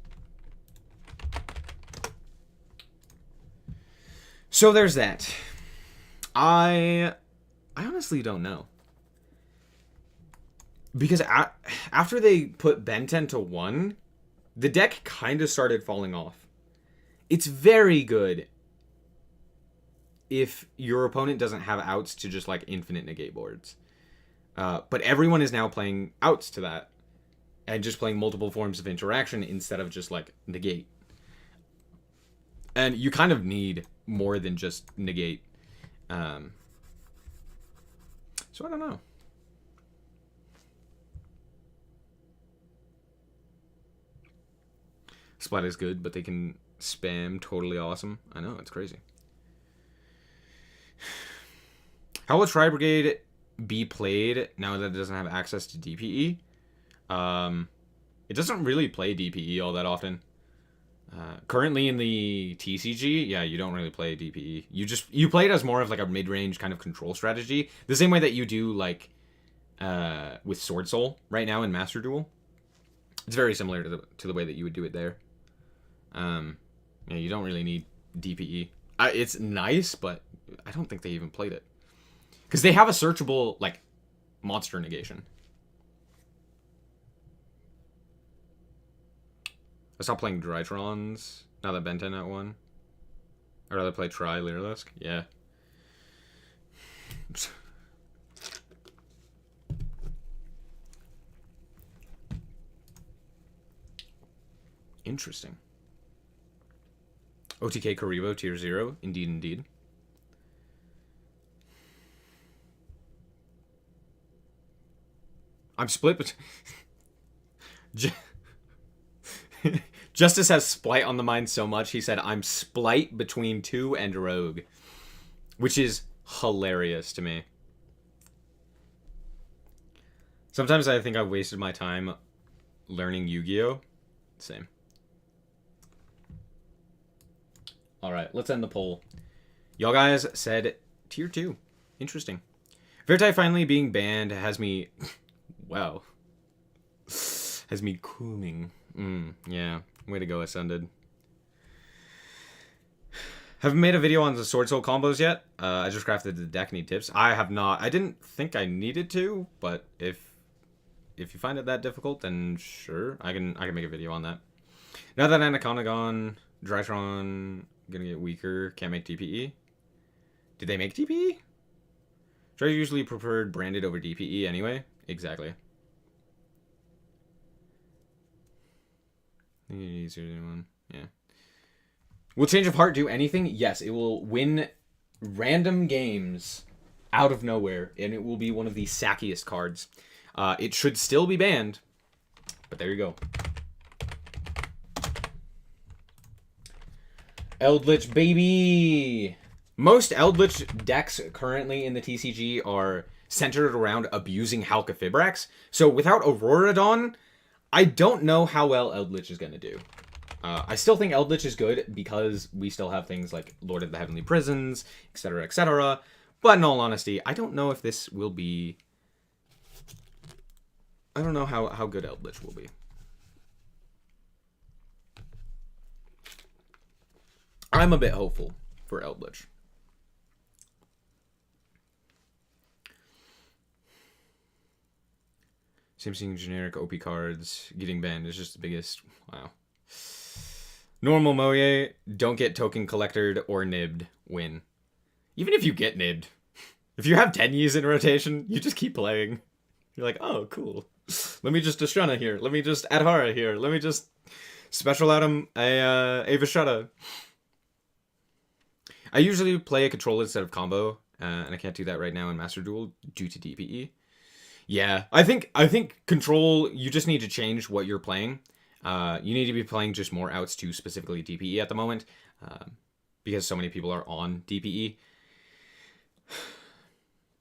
I honestly don't know. Because after they put Ben 10 to 1, the deck kind of started falling off. It's very good if your opponent doesn't have outs to just like infinite negate boards. But everyone is now playing outs to that. And just playing multiple forms of interaction instead of just like negate. And you kind of need more than just negate. So I don't know. Splat is good, but they can spam totally awesome. I know, it's crazy. How will Tri Brigade be played now that it doesn't have access to DPE? It doesn't really play DPE all that often. Currently in the TCG, yeah, you don't really play DPE. You play it as more of like a mid-range kind of control strategy. The same way that you do like with Sword Soul right now in Master Duel. It's very similar to the way that you would do it there. Yeah, you don't really need DPE. It's nice, but I don't think they even played it. Because they have a searchable, like, monster negation. I stopped playing Drytrons now that Ben 10 at 1. I'd rather play Tri Lyrilisk. Yeah. Interesting. OTK Karibo tier 0. Indeed, indeed. I'm split between... Justice has Splite on the mind so much, he said, I'm Splite between 2 and Rogue. Which is hilarious to me. Sometimes I think I've wasted my time learning Yu-Gi-Oh. Same. All right, let's end the poll. Y'all guys said tier 2. Interesting. Vertai finally being banned has me... wow. Has me cooling. Yeah. Way to go, Ascended. Haven't made a video on the Sword Soul combos yet. I just crafted the deck. Need tips. I have not. I didn't think I needed to, but if you find it that difficult, then sure, I can make a video on that. Now that Anaconda gone, Drytron gonna get weaker. Can't make DPE. Did they make DPE? Dry usually preferred branded over DPE anyway. Exactly. I think it's easier than one. Yeah. Will Change of Heart do anything? Yes, it will win random games out of nowhere, and it will be one of the sackiest cards. It should still be banned, but there you go. Eldritch, baby! Most Eldritch decks currently in the TCG are centered around abusing Halqifibrax, so without Auroradon, I don't know how well Eldritch is going to do. I still think Eldritch is good because we still have things like Lord of the Heavenly Prisons, etc., etc. But in all honesty, I don't know if this will be... I don't know how good Eldritch will be. I'm a bit hopeful for Eldritch. Same seeing generic OP cards getting banned is just the biggest... Wow. Normal Moye, don't get token collected or nibbed, win. Even if you get nibbed, if you have 10 Ys in rotation, you just keep playing. You're like, oh, cool. Let me just Deshrana here. Let me just Adhara here. Let me just special out him a Vishada. I usually play a control instead of combo, and I can't do that right now in Master Duel due to DPE. Yeah, I think control, you just need to change what you're playing. You need to be playing just more outs to specifically DPE at the moment, because so many people are on DPE.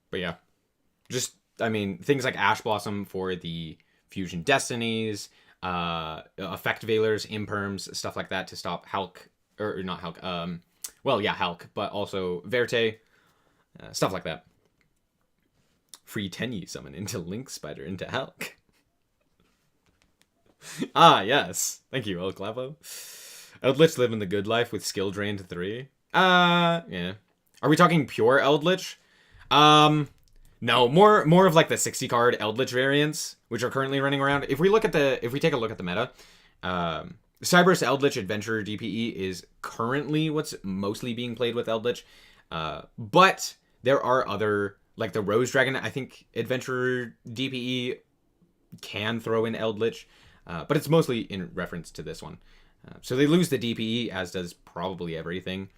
But yeah, just, I mean, things like Ash Blossom for the Fusion Destinies, Effect Veilers, Imperms, stuff like that to stop Hulk, or not Hulk, well, yeah, Hulk, but also Verte, stuff like that. Free Tenyi summon into Link Spider into Hulk. Ah, yes. Thank you, El Clavo. Eldritch living the good life with skill drain to 3. Yeah. Are we talking pure Eldritch? No, more of like the 60 card Eldritch variants, which are currently running around. If we take a look at the meta, Cyberse Eldritch Adventurer DPE is currently what's mostly being played with Eldritch. But there are other, like the Rose Dragon, I think Adventurer DPE can throw in Eldritch. But it's mostly in reference to this one. So they lose the DPE, as does probably everything.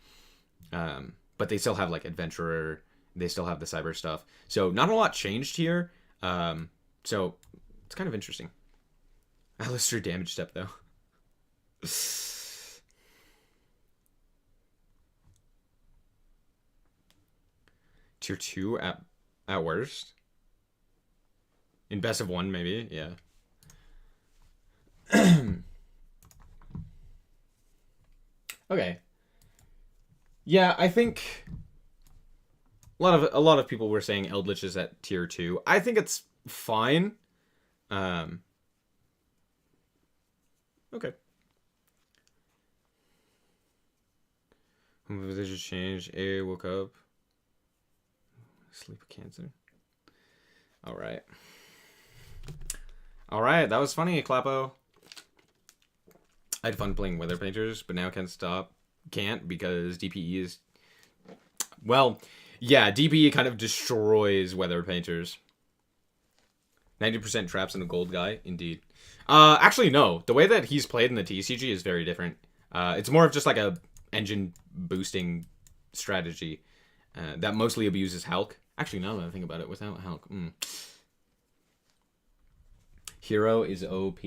But they still have, like, Adventurer. They still have the Cyber stuff. So not a lot changed here. So it's kind of interesting. Alistair damage step, though. Tier 2 at worst. In best of 1, maybe. Yeah. Okay. Yeah, I think a lot of people were saying Eldritch is at tier 2. I think it's fine. Okay. Vision change. A woke up. Sleep with cancer. All right. All right, that was funny, Clappo. I had fun playing Weather Painters, but now can't because DPE is... Well, yeah, DPE kind of destroys Weather Painters. 90% traps in a gold guy, indeed. Actually, no. The way that he's played in the TCG is very different. It's more of just like a engine boosting strategy that mostly abuses Hulk. Actually, now that I think about it, without Hulk... Hero is OP.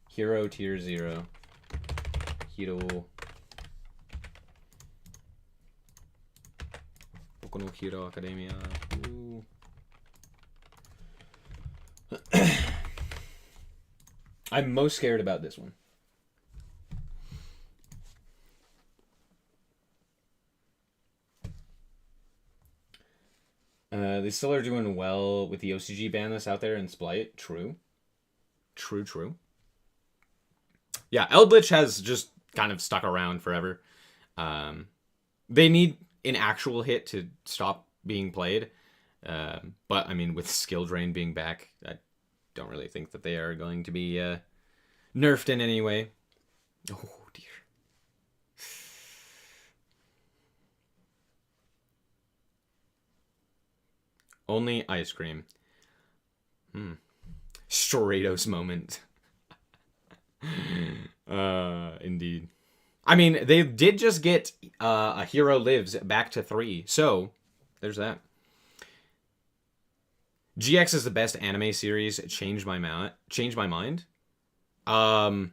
Hero tier 0. Hero. Boku no Hero Academia. Ooh. I'm most scared about this one. They still are doing well with the OCG Banlist out there and Splight. True. True. Yeah, Eldritch has just kind of stuck around forever. They need an actual hit to stop being played. But, I mean, with Skill Drain being back, I don't really think that they are going to be nerfed in any way. Oh, dear. Only ice cream. Stratos moment. Indeed. I mean, they did just get a Hero Lives back to 3, so there's that. GX is the best anime series. Changed my mind. Have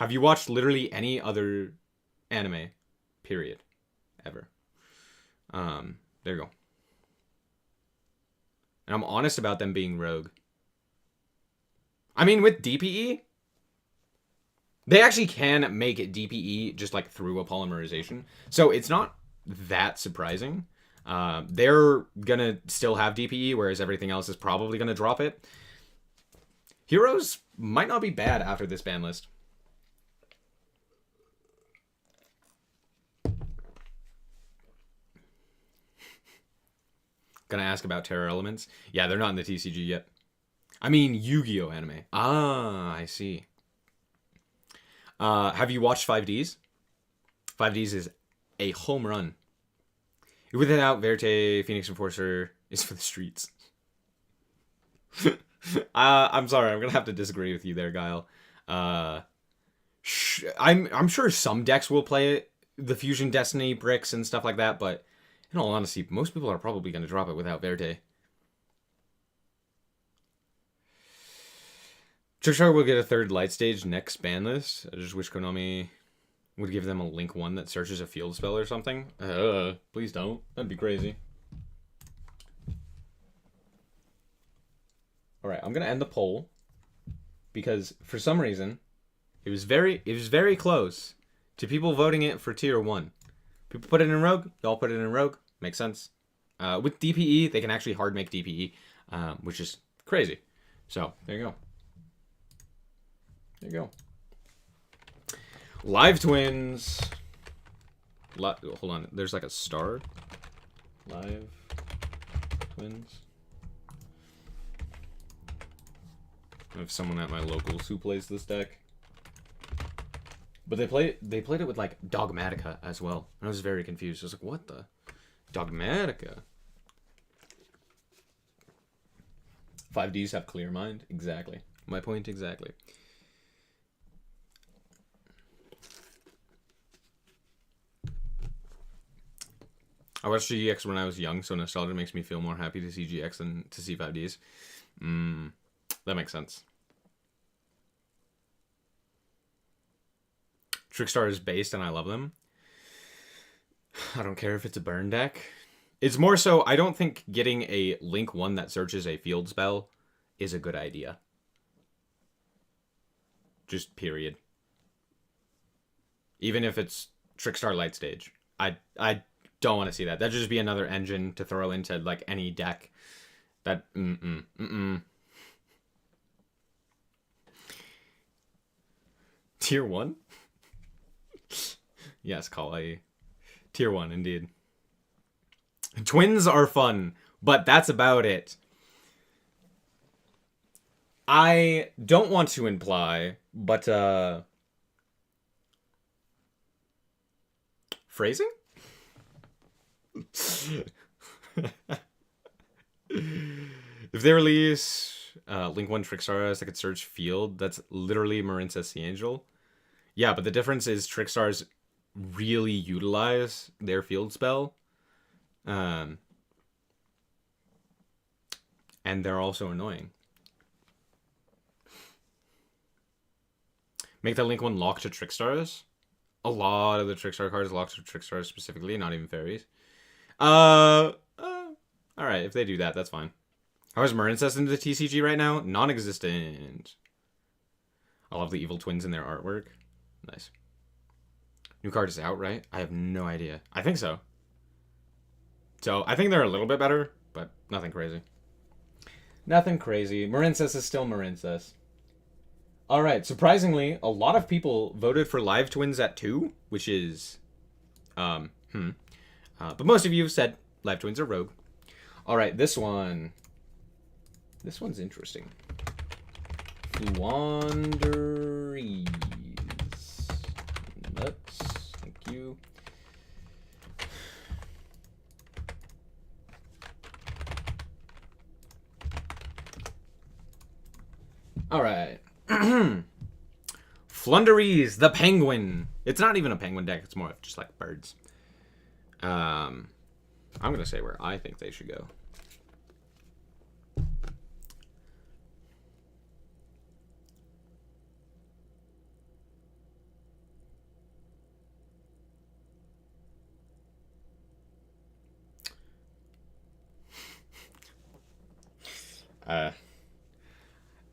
you watched literally any other anime? Period. Ever. There you go. And I'm honest about them being rogue. I mean, with DPE, they actually can make it DPE just like through a polymerization. So it's not that surprising. They're gonna still have DPE, whereas everything else is probably gonna drop it. Heroes might not be bad after this ban list. Gonna ask about Terror Elements. Yeah, they're not in the TCG yet. I mean, Yu-Gi-Oh! Anime. Ah, I see. Have you watched 5Ds? 5Ds is a home run. Without Verte, Phoenix Enforcer is for the streets. I'm sorry, I'm gonna have to disagree with you there, Guile. I'm sure some decks will play the Fusion Destiny bricks and stuff like that, but in all honesty, most people are probably gonna drop it without Verte. Trickstar will get a third light stage next ban list. I just wish Konami would give them a Link 1 that searches a field spell or something. Please don't. That'd be crazy. Alright, I'm gonna end the poll. Because for some reason, it was very close to people voting it for tier 1. People put it in Rogue, y'all put it in Rogue. Makes sense. With DPE, they can actually hard make DPE, which is crazy. So, there you go. There you go. Live Twins. Hold on. There's like a star. Live Twins. I have someone at my locals who plays this deck. But they played it with like Dogmatica as well. And I was very confused. I was like, what the? Dogmatica? 5Ds have clear mind? Exactly. My point exactly. I watched GX when I was young, so nostalgia makes me feel more happy to see GX than to see 5Ds. That makes sense. Trickstar is based, and I love them. I don't care if it's a burn deck. It's more so, I don't think getting a Link 1 that searches a field spell is a good idea. Just period. Even if it's Trickstar Light Stage. I don't want to see that. That'd just be another engine to throw into like any deck. That Tier 1? Yes, Kali. Tier 1, indeed. Twins are fun, but that's about it. I don't want to imply, but phrasing? If they release Link 1 Trickstars that could search field, that's literally Marin's the Angel. Yeah, but the difference is Trickstars really utilize their field spell. And they're also annoying. Make that Link 1 lock to Trickstars. A lot of the Trickstar cards lock to Trickstars specifically, not even fairies. Alright, if they do that, that's fine. How is Marincess into the TCG right now? Non-existent. I love the evil twins in their artwork. Nice. New card is out, right? I have no idea. I think so. So, I think they're a little bit better, but nothing crazy. Nothing crazy. Marincess is still Marincess. Alright, surprisingly, a lot of people voted for Live Twins at 2, which is... but most of you have said Live Twins are Rogue. Alright, this one... This one's interesting. Fluanderies. Nuts. Thank you. Alright. Flunderies, the penguin. It's not even a penguin deck, it's more of just like birds. I'm gonna say where I think they should go.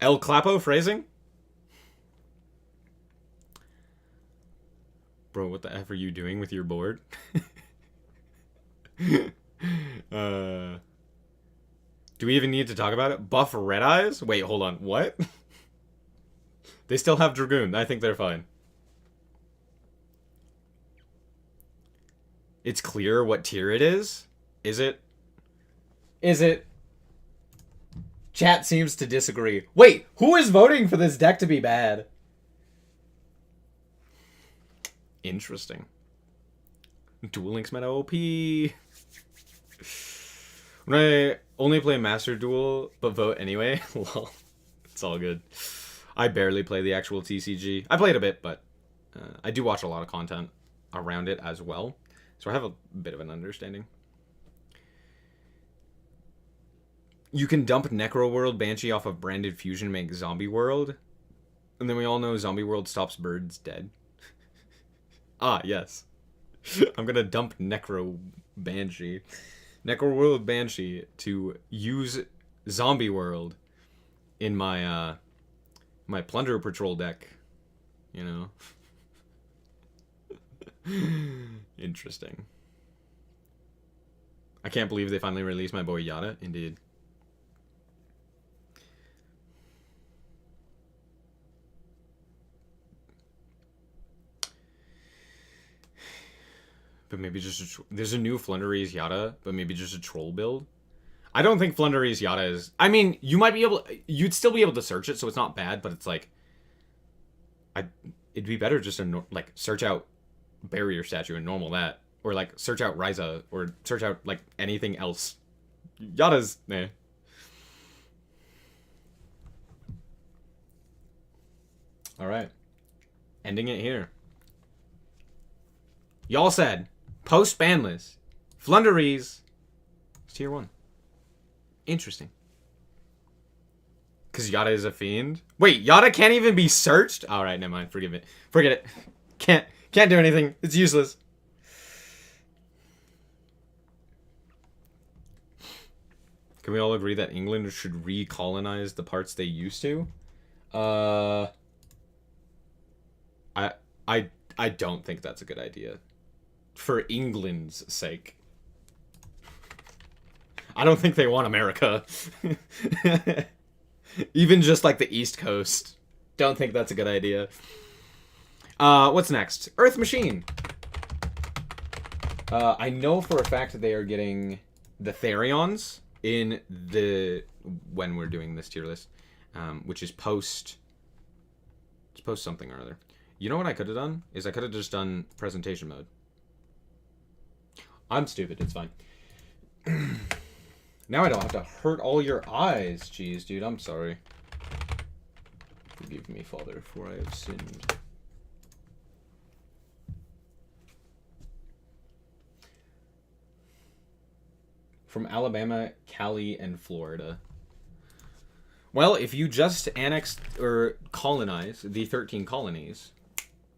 El Clapo phrasing? Bro, what the F are you doing with your board? Do we even need to talk about it? Buff Red Eyes? Wait, hold on. What? They still have Dragoon. I think they're fine. It's clear what tier it is? Is it? Is it? Chat seems to disagree. Wait, who is voting for this deck to be bad? Interesting. Duel Links meta OP. When I only play Master Duel, but vote anyway, well, it's all good. I barely play the actual TCG. I played a bit, but I do watch a lot of content around it as well. So I have a bit of an understanding. You can dump Necro World Banshee off of Branded Fusion, make Zombie World. And then we all know Zombie World stops birds dead. Ah, yes. I'm gonna dump Necro Banshee. Necro World Banshee to use Zombie World in my my Plunder Patrol deck. You know? Interesting. I can't believe they finally released my boy Yada. Indeed. But maybe just there's a new Flunderies Yada, but maybe just a troll build. I don't think Flunderies Yada is... I mean, you might be able... You'd still be able to search it, so it's not bad, but it's like... It'd be better just to, like, search out Barrier Statue and normal that. Or, like, search out Ryza, or search out, like, anything else. Yada's... eh. Alright. Ending it here. Y'all said... Post Banlist, Flunderies, it's tier 1. Interesting. Because Yada is a fiend? Wait, Yada can't even be searched? Alright, never mind. Forgive it. Forget it. Can't do anything. It's useless. Can we all agree that England should recolonize the parts they used to? I don't think that's a good idea. For England's sake. I don't think they want America. Even just like the East Coast. Don't think that's a good idea. What's next? Earth Machine. I know for a fact that they are getting the Therions in the... when we're doing this tier list. Which is post... It's post something or other. You know what I could have done? Is I could have just done presentation mode. I'm stupid, it's fine. Now I don't have to hurt all your eyes. Jeez, dude, I'm sorry. Forgive me, Father, for I have sinned. From Alabama, Cali, and Florida. Well, if you just annexed or colonized the 13 colonies,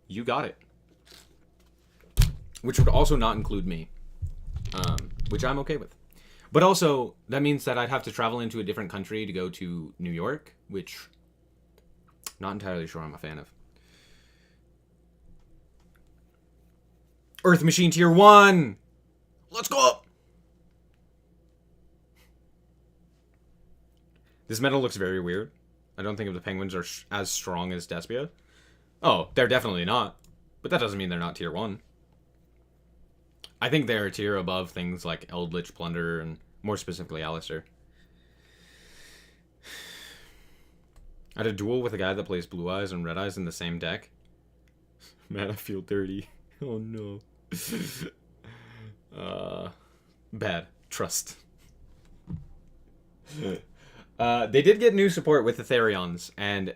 you got it. Which would also not include me. Which I'm okay with. But also, that means that I'd have to travel into a different country to go to New York, which Not entirely sure I'm a fan of. Earth Machine Tier 1! Let's go up! This metal looks very weird. I don't think if the penguins are as strong as Despia. Oh, they're definitely not. But that doesn't mean they're not Tier 1. I think they're a tier above things like Eldritch Plunder and more specifically Alistair. I had a duel with a guy that plays Blue Eyes and Red Eyes in the same deck. Man, I feel dirty. Oh no. Bad. Trust. They did get new support with the Therions, and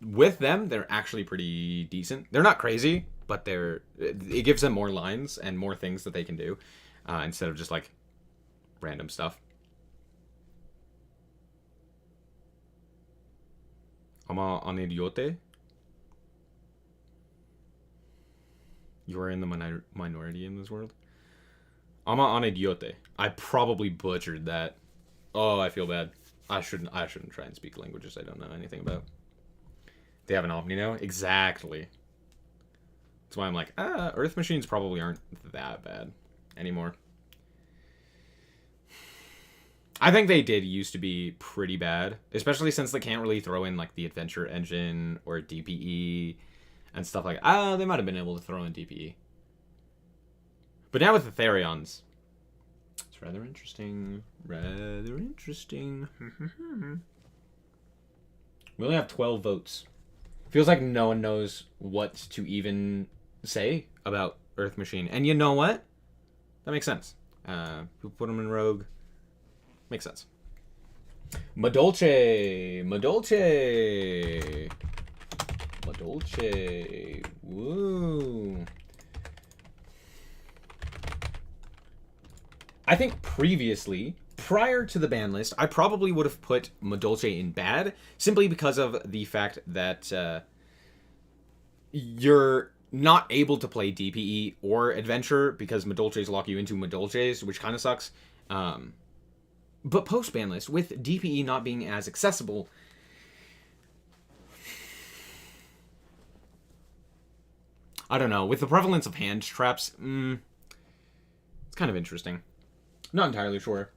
with them, they're actually pretty decent. They're not crazy, but it gives them more lines and more things that they can do, instead of just, like, random stuff. Ama an idiote? You are in the minority in this world. Ama an idiote. I probably butchered that. Oh, I feel bad. I shouldn't try and speak languages I don't know anything about. They have an Omni now? Exactly. That's why I'm like, Earth Machines probably aren't that bad anymore. I think they did used to be pretty bad, especially since they can't really throw in like the Adventure Engine or DPE and stuff like that. They might have been able to throw in DPE. But now with the Therions, it's rather interesting. Rather interesting. We only have 12 votes. Feels like no one knows what to even say about Earth Machine. And you know what? That makes sense. People put them in Rogue. Makes sense. Madolche. Madolche. Madolche. Woo. I think previously, prior to the ban list, I probably would have put Madolche in bad, simply because of the fact that you're not able to play DPE or Adventure because Madolches lock you into Madolches, which kind of sucks. But post-ban list, with DPE not being as accessible, I don't know. With the prevalence of hand traps, it's kind of interesting. Not entirely sure.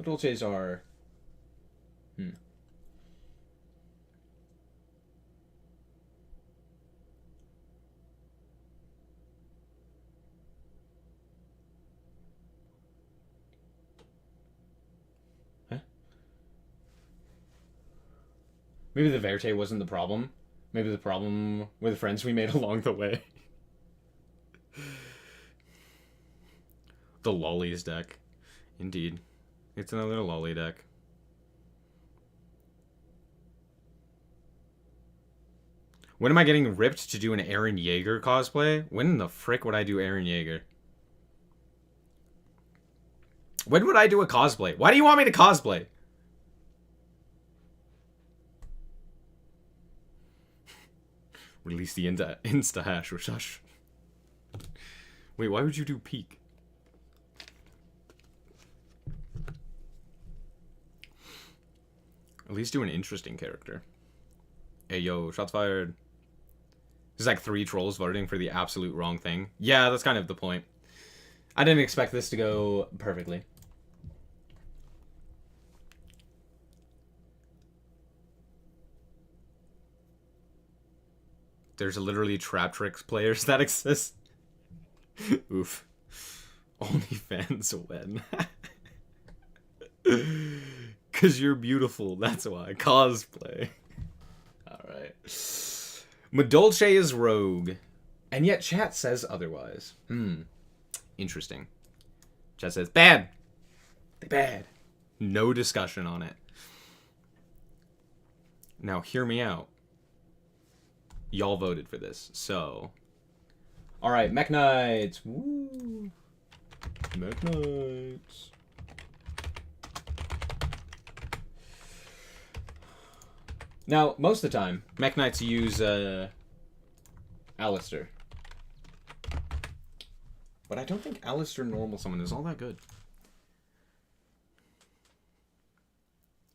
Madolches are... Maybe the Verte wasn't the problem. Maybe the problem were the friends we made along the way. The Lollies deck. Indeed. It's another Lolly deck. When am I getting ripped to do an Eren Yeager cosplay? When in the frick would I do Eren Yeager? When would I do a cosplay? Why do you want me to cosplay? Release the Insta hash or shush. Wait, why would you do peak? At least do an interesting character. Hey, yo, shots fired. There's like 3 trolls voting for the absolute wrong thing. Yeah, that's kind of the point. I didn't expect this to go perfectly. There's literally trap tricks players that exist. Oof. OnlyFans when. Cause you're beautiful, that's why. Cosplay. Alright. Madolche is rogue. And yet chat says otherwise. Interesting. Chat says, bad. They bad. No discussion on it. Now, hear me out. Y'all voted for this, so... Alright, Mech Knights. Woo! Mech Knights. Now, most of the time, Mech Knights use, Alistair. But I don't think Alistair normal summon is all that good.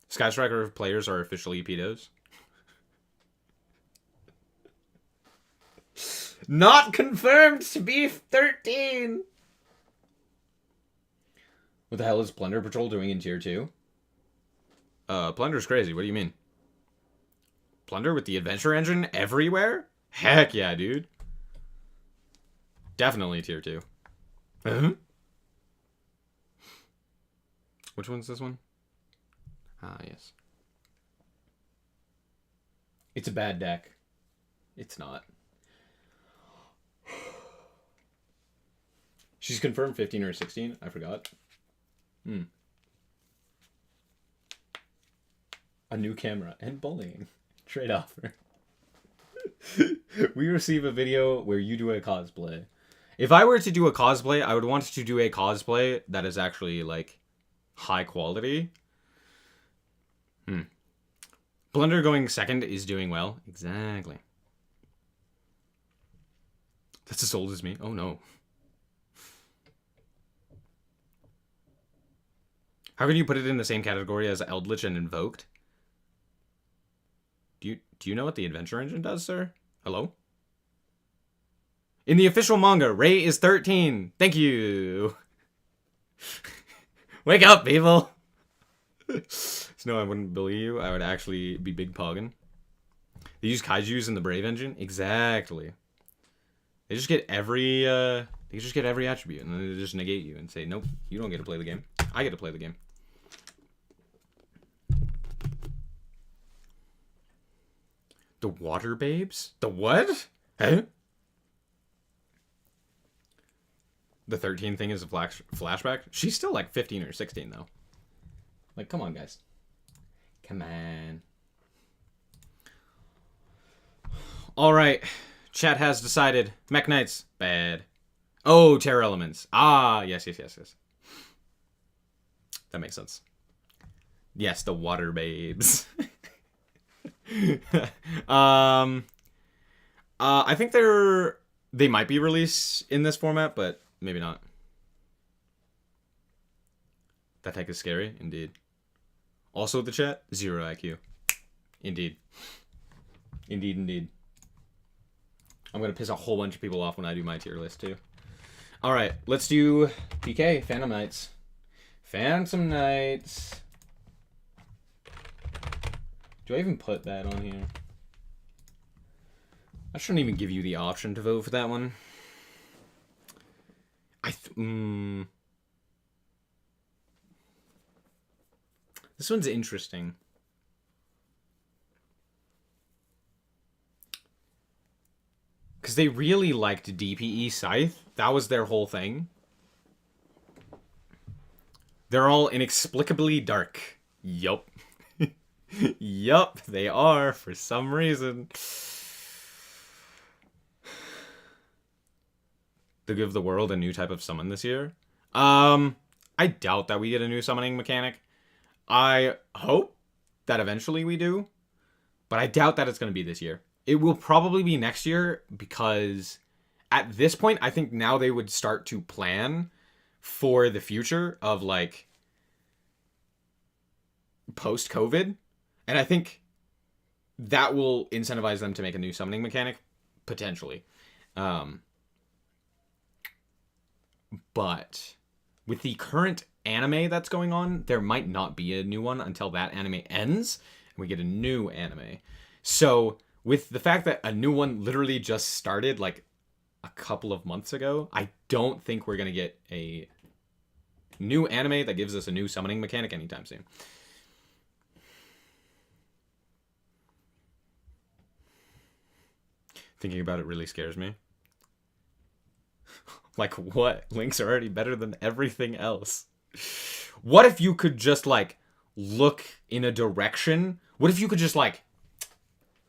Sky Striker players are officially pedos. Not confirmed to be 13. What the hell is Plunder Patrol doing in tier 2? Plunder's crazy. What do you mean? Plunder with the adventure engine everywhere? Heck yeah, dude. Definitely tier 2. Uh-huh. Which one's this one? Ah, yes. It's a bad deck. It's not. She's confirmed 15 or 16. I forgot. A new camera and bullying. Trade offer. We receive a video where you do a cosplay. If I were to do a cosplay, I would want to do a cosplay that is actually, like, high quality. Blunder going second is doing well. Exactly. That's as old as me. Oh, no. How can you put it in the same category as Eldritch and Invoked? Do you know what the Adventure Engine does, sir? Hello? In the official manga, Ray is 13. Thank you. Wake up, people. No, I wouldn't believe you. I would actually be big poggin. They use kaijus in the Brave engine? Exactly. They just get every attribute, and then they just negate you and say, nope, you don't get to play the game. I get to play the game. The Water Babes? The what? Huh? The 13 thing is a flashback? She's still like 15 or 16, though. Like, come on, guys. Come on. Alright. Chat has decided. Mech Knights. Bad. Oh, Terror Elements. Ah, yes. That makes sense. Yes, the Water Babes. I think they might be released in this format, but maybe not. That tech is scary, indeed. Also the chat, 0 IQ. Indeed. Indeed. I'm gonna piss a whole bunch of people off when I do my tier list too. Alright, let's do PK, Phantom Knights. Phantom Knights. Do I even put that on here? I shouldn't even give you the option to vote for that one. This one's interesting. Because they really liked DPE Scythe. That was their whole thing. They're all inexplicably dark. Yup. Yup, they are, for some reason. To give the world a new type of summon this year? I doubt that we get a new summoning mechanic. I hope that eventually we do, but I doubt that it's going to be this year. It will probably be next year, because at this point, I think now they would start to plan for the future of, like, post-COVID. And I think that will incentivize them to make a new summoning mechanic, potentially. But with the current anime that's going on, there might not be a new one until that anime ends and we get a new anime. So with the fact that a new one literally just started like a couple of months ago, I don't think we're going to get a new anime that gives us a new summoning mechanic anytime soon. Thinking about it really scares me. Like, what? Links are already better than everything else. What if you could just, like, look in a direction? What if you could just, like,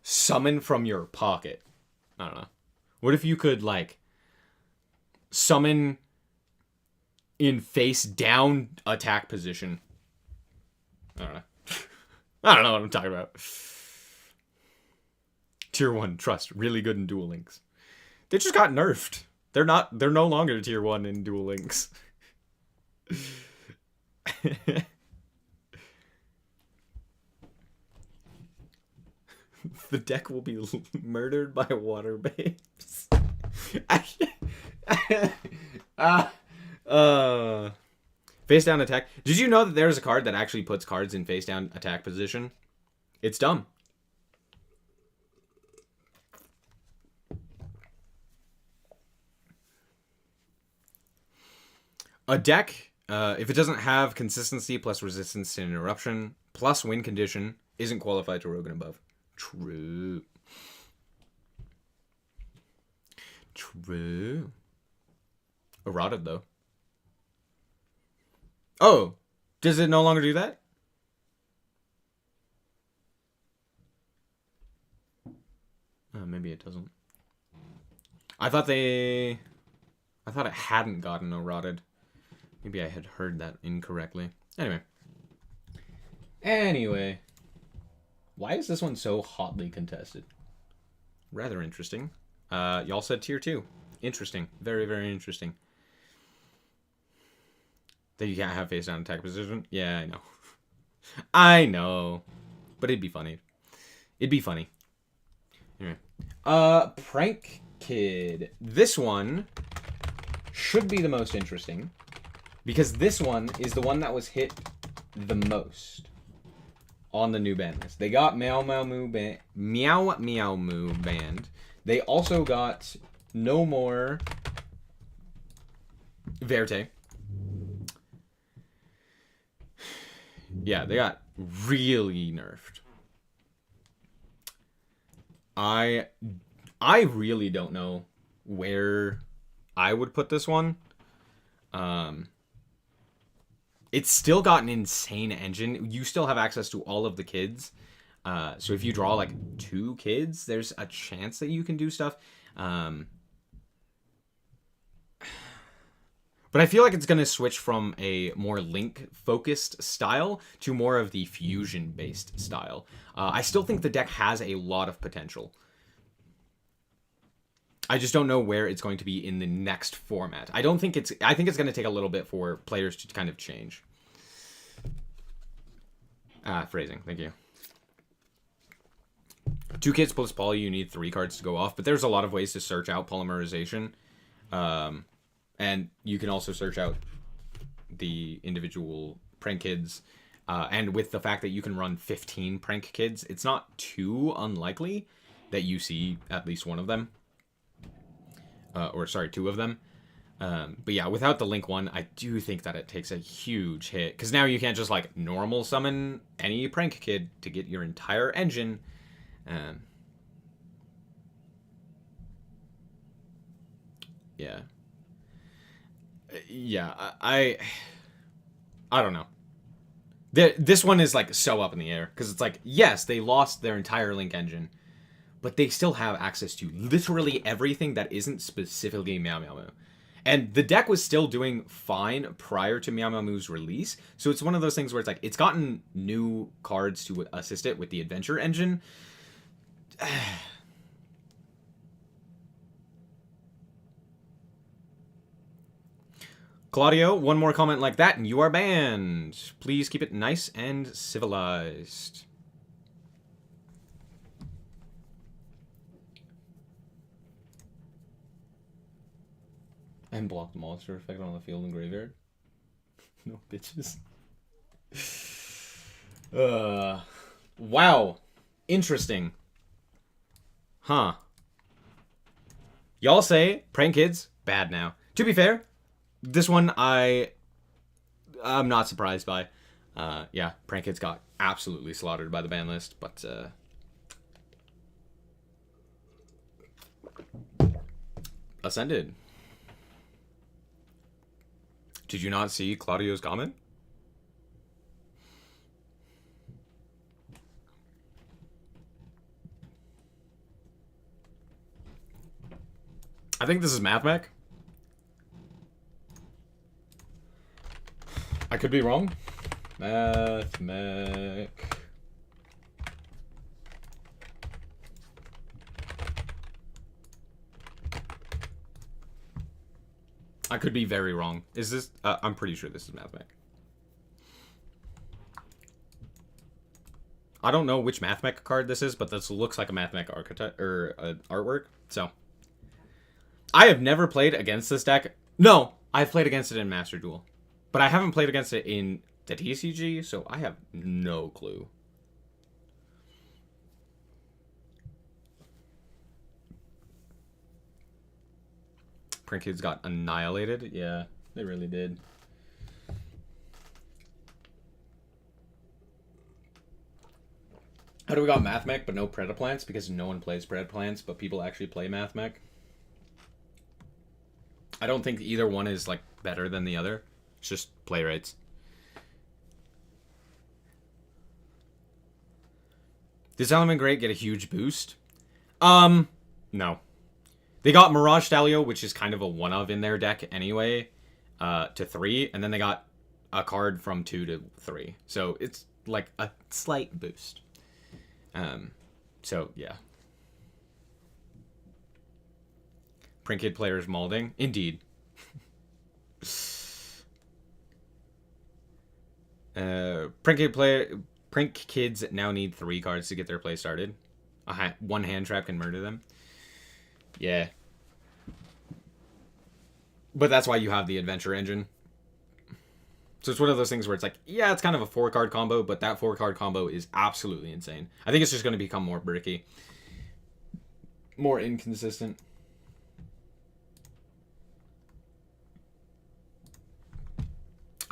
summon from your pocket? I don't know. What if you could, like, summon in face down attack position? I don't know. I don't know what I'm talking about. Tier 1, trust, really good in Duel Links. They just got nerfed. They're no longer tier 1 in Duel Links. The deck will be murdered by water babes. Face down attack. Did you know that there's a card that actually puts cards in face down attack position? It's dumb. A deck, if it doesn't have consistency plus resistance to interruption plus win condition, isn't qualified to Rogue and above. True. True. Eroded, though. Oh, does it no longer do that? Maybe it doesn't. I thought it hadn't gotten eroded. Maybe I had heard that incorrectly. Anyway. Why is this one so hotly contested? Rather interesting. Y'all said tier 2. Interesting. Very, very interesting. That you can't have face down attack position? Yeah, I know. I know. But it'd be funny. It'd be funny. Anyway. Prank Kid. This one should be the most interesting. Because this one is the one that was hit the most on the new ban list. They got Meow Meow Moo banned. They also got No More Verte. Yeah, they got really nerfed. I really don't know where I would put this one. It's still got an insane engine. You still have access to all of the kids. So if you draw like 2 kids, there's a chance that you can do stuff. But I feel like it's going to switch from a more Link-focused style to more of the fusion-based style. I still think the deck has a lot of potential. I just don't know where it's going to be in the next format. I think it's going to take a little bit for players to kind of change. Phrasing. Thank you. 2 kids plus poly, you need 3 cards to go off, but there's a lot of ways to search out polymerization. And you can also search out the individual prank kids. And with the fact that you can run 15 prank kids, it's not too unlikely that you see at least one of them. 2 of them. But yeah, without the Link one, I do think that it takes a huge hit. Because now you can't just, like, normal summon any prank kid to get your entire engine. Yeah. Yeah, I don't know. This one is, like, so up in the air. Because it's like, yes, they lost their entire Link engine. But they still have access to literally everything that isn't specifically Meow Meow Moo. And the deck was still doing fine prior to Meow Meow Moo's release. So it's one of those things where it's like, it's gotten new cards to assist it with the adventure engine. Claudio, one more comment like that and you are banned. Please keep it nice and civilized. And block the monster effect on the field and graveyard. No bitches. Wow. Interesting. Huh. Y'all say prank kids bad now. To be fair, this one I'm not surprised by. Yeah, prank kids got absolutely slaughtered by the ban list, but Ascended. Did you not see Claudio's comment? I think this is Mech. I could be wrong. Mech. I could be very wrong. Is this... I'm pretty sure this is Mech. I don't know which Mech card this is, but this looks like a Mech archetype or artwork. So, I have never played against this deck. No, I've played against it in Master Duel. But I haven't played against it in the TCG, so I have no clue. Print Kids got annihilated. Yeah, they really did. How do we got Math Mech but no Predaplants? Because no one plays Predaplants, but people actually play Math Mech. I don't think either one is like better than the other. It's just play rates. Does Element Great get a huge boost? No. They got Mirage Stalio, which is kind of a one of in their deck anyway, to 3, and then they got a card from 2 to 3. So it's like a slight boost. So yeah. Print Kid players molding. Indeed. Print Kids now need 3 cards to get their play started. One hand trap can murder them. Yeah. But that's why you have the adventure engine. So it's one of those things where it's like, yeah, it's kind of a 4-card combo, but that 4-card combo is absolutely insane. I think it's just going to become more bricky. More inconsistent.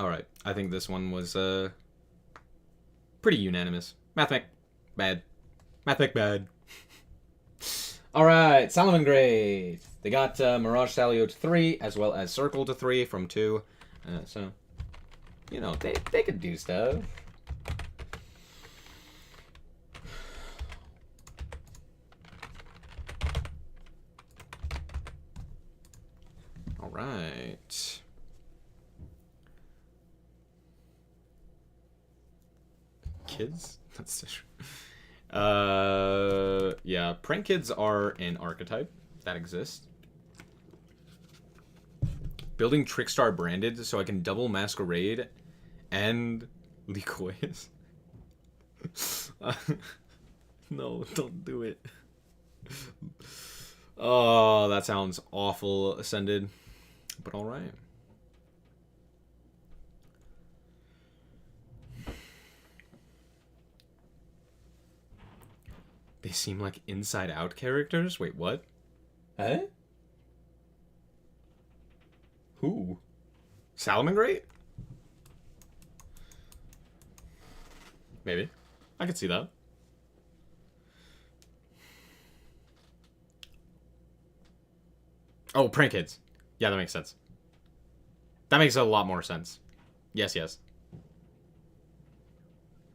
Alright, I think this one was pretty unanimous. Math Mech, bad. Math Mech, bad. Alright, Salomon Great. They got Mirage Stalio to 3, as well as Circle to 3 from 2. So, you know, they could do stuff. Alright. Kids? That's yeah, Prank Kids are an archetype that exists. Building Trickstar branded so I can double Masquerade and Licois. No, don't do it. Oh, that sounds awful, Ascended. But alright. They seem like Inside Out characters? Wait, what? Eh? Who? Salomon Great? Maybe. I could see that. Oh, Prank Kids. Yeah, that makes sense. That makes a lot more sense. Yes, yes.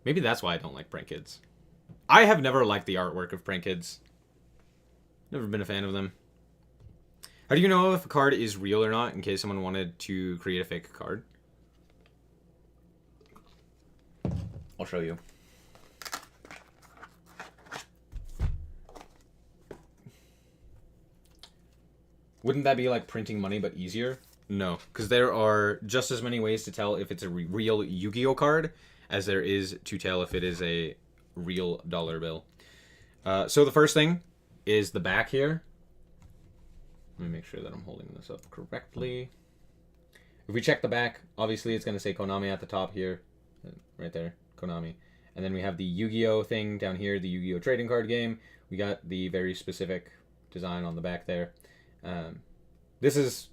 Maybe that's why I don't like Prank Kids. I have never liked the artwork of Prank Kids. Never been a fan of them. How do you know if a card is real or not in case someone wanted to create a fake card? I'll show you. Wouldn't that be like printing money but easier? No, because there are just as many ways to tell if it's a real Yu-Gi-Oh card as there is to tell if it is a real dollar bill. So the first thing is the back here. Let me make sure that I'm holding this up correctly. If we check the back, obviously it's going to say Konami at the top here. Right there, Konami. And then we have the Yu-Gi-Oh thing down here, the Yu-Gi-Oh trading card game. We got the very specific design on the back there. This is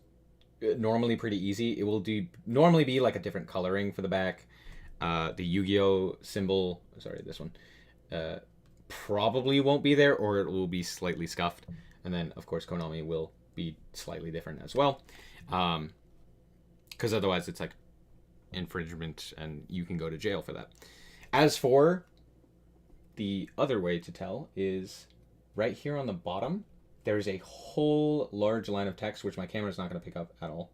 normally pretty easy. It will normally be like a different coloring for the back. The Yu-Gi-Oh symbol, sorry, this one, probably won't be there, or it will be slightly scuffed. And then, of course, Konami will be slightly different as well. Because otherwise it's like infringement and you can go to jail for that. As for the other way to tell is right here on the bottom, there's a whole large line of text, which my camera's not going to pick up at all.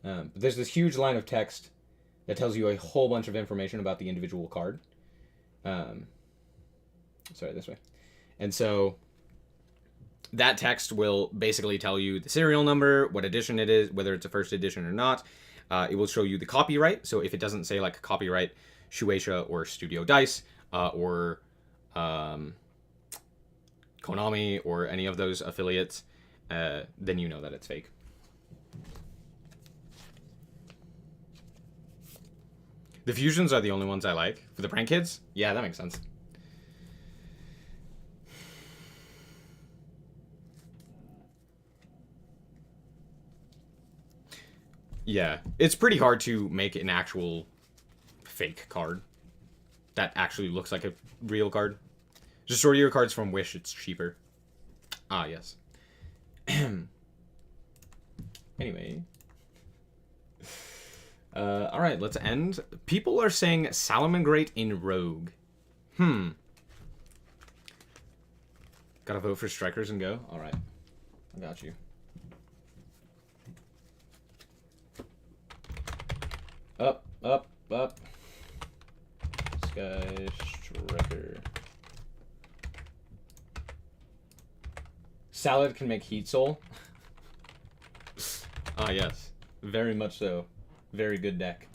But there's this huge line of text that tells you a whole bunch of information about the individual card. Sorry, this way. And so that text will basically tell you the serial number, what edition it is, whether it's a first edition or not. It will show you the copyright. So if it doesn't say like copyright Shueisha or Studio Dice or Konami or any of those affiliates, then you know that it's fake. The fusions are the only ones I like. For the prank kids? Yeah, that makes sense. Yeah, it's pretty hard to make an actual fake card that actually looks like a real card. Just order your cards from Wish, it's cheaper. Ah, yes. Anyway. Alright, let's end. People are saying Salamangreat in Rogue. Gotta vote for strikers and go? Alright. I got you. Up, up, up. Sky Striker. Salad can make Heat Soul. Ah, yes. Very much so. Very good deck.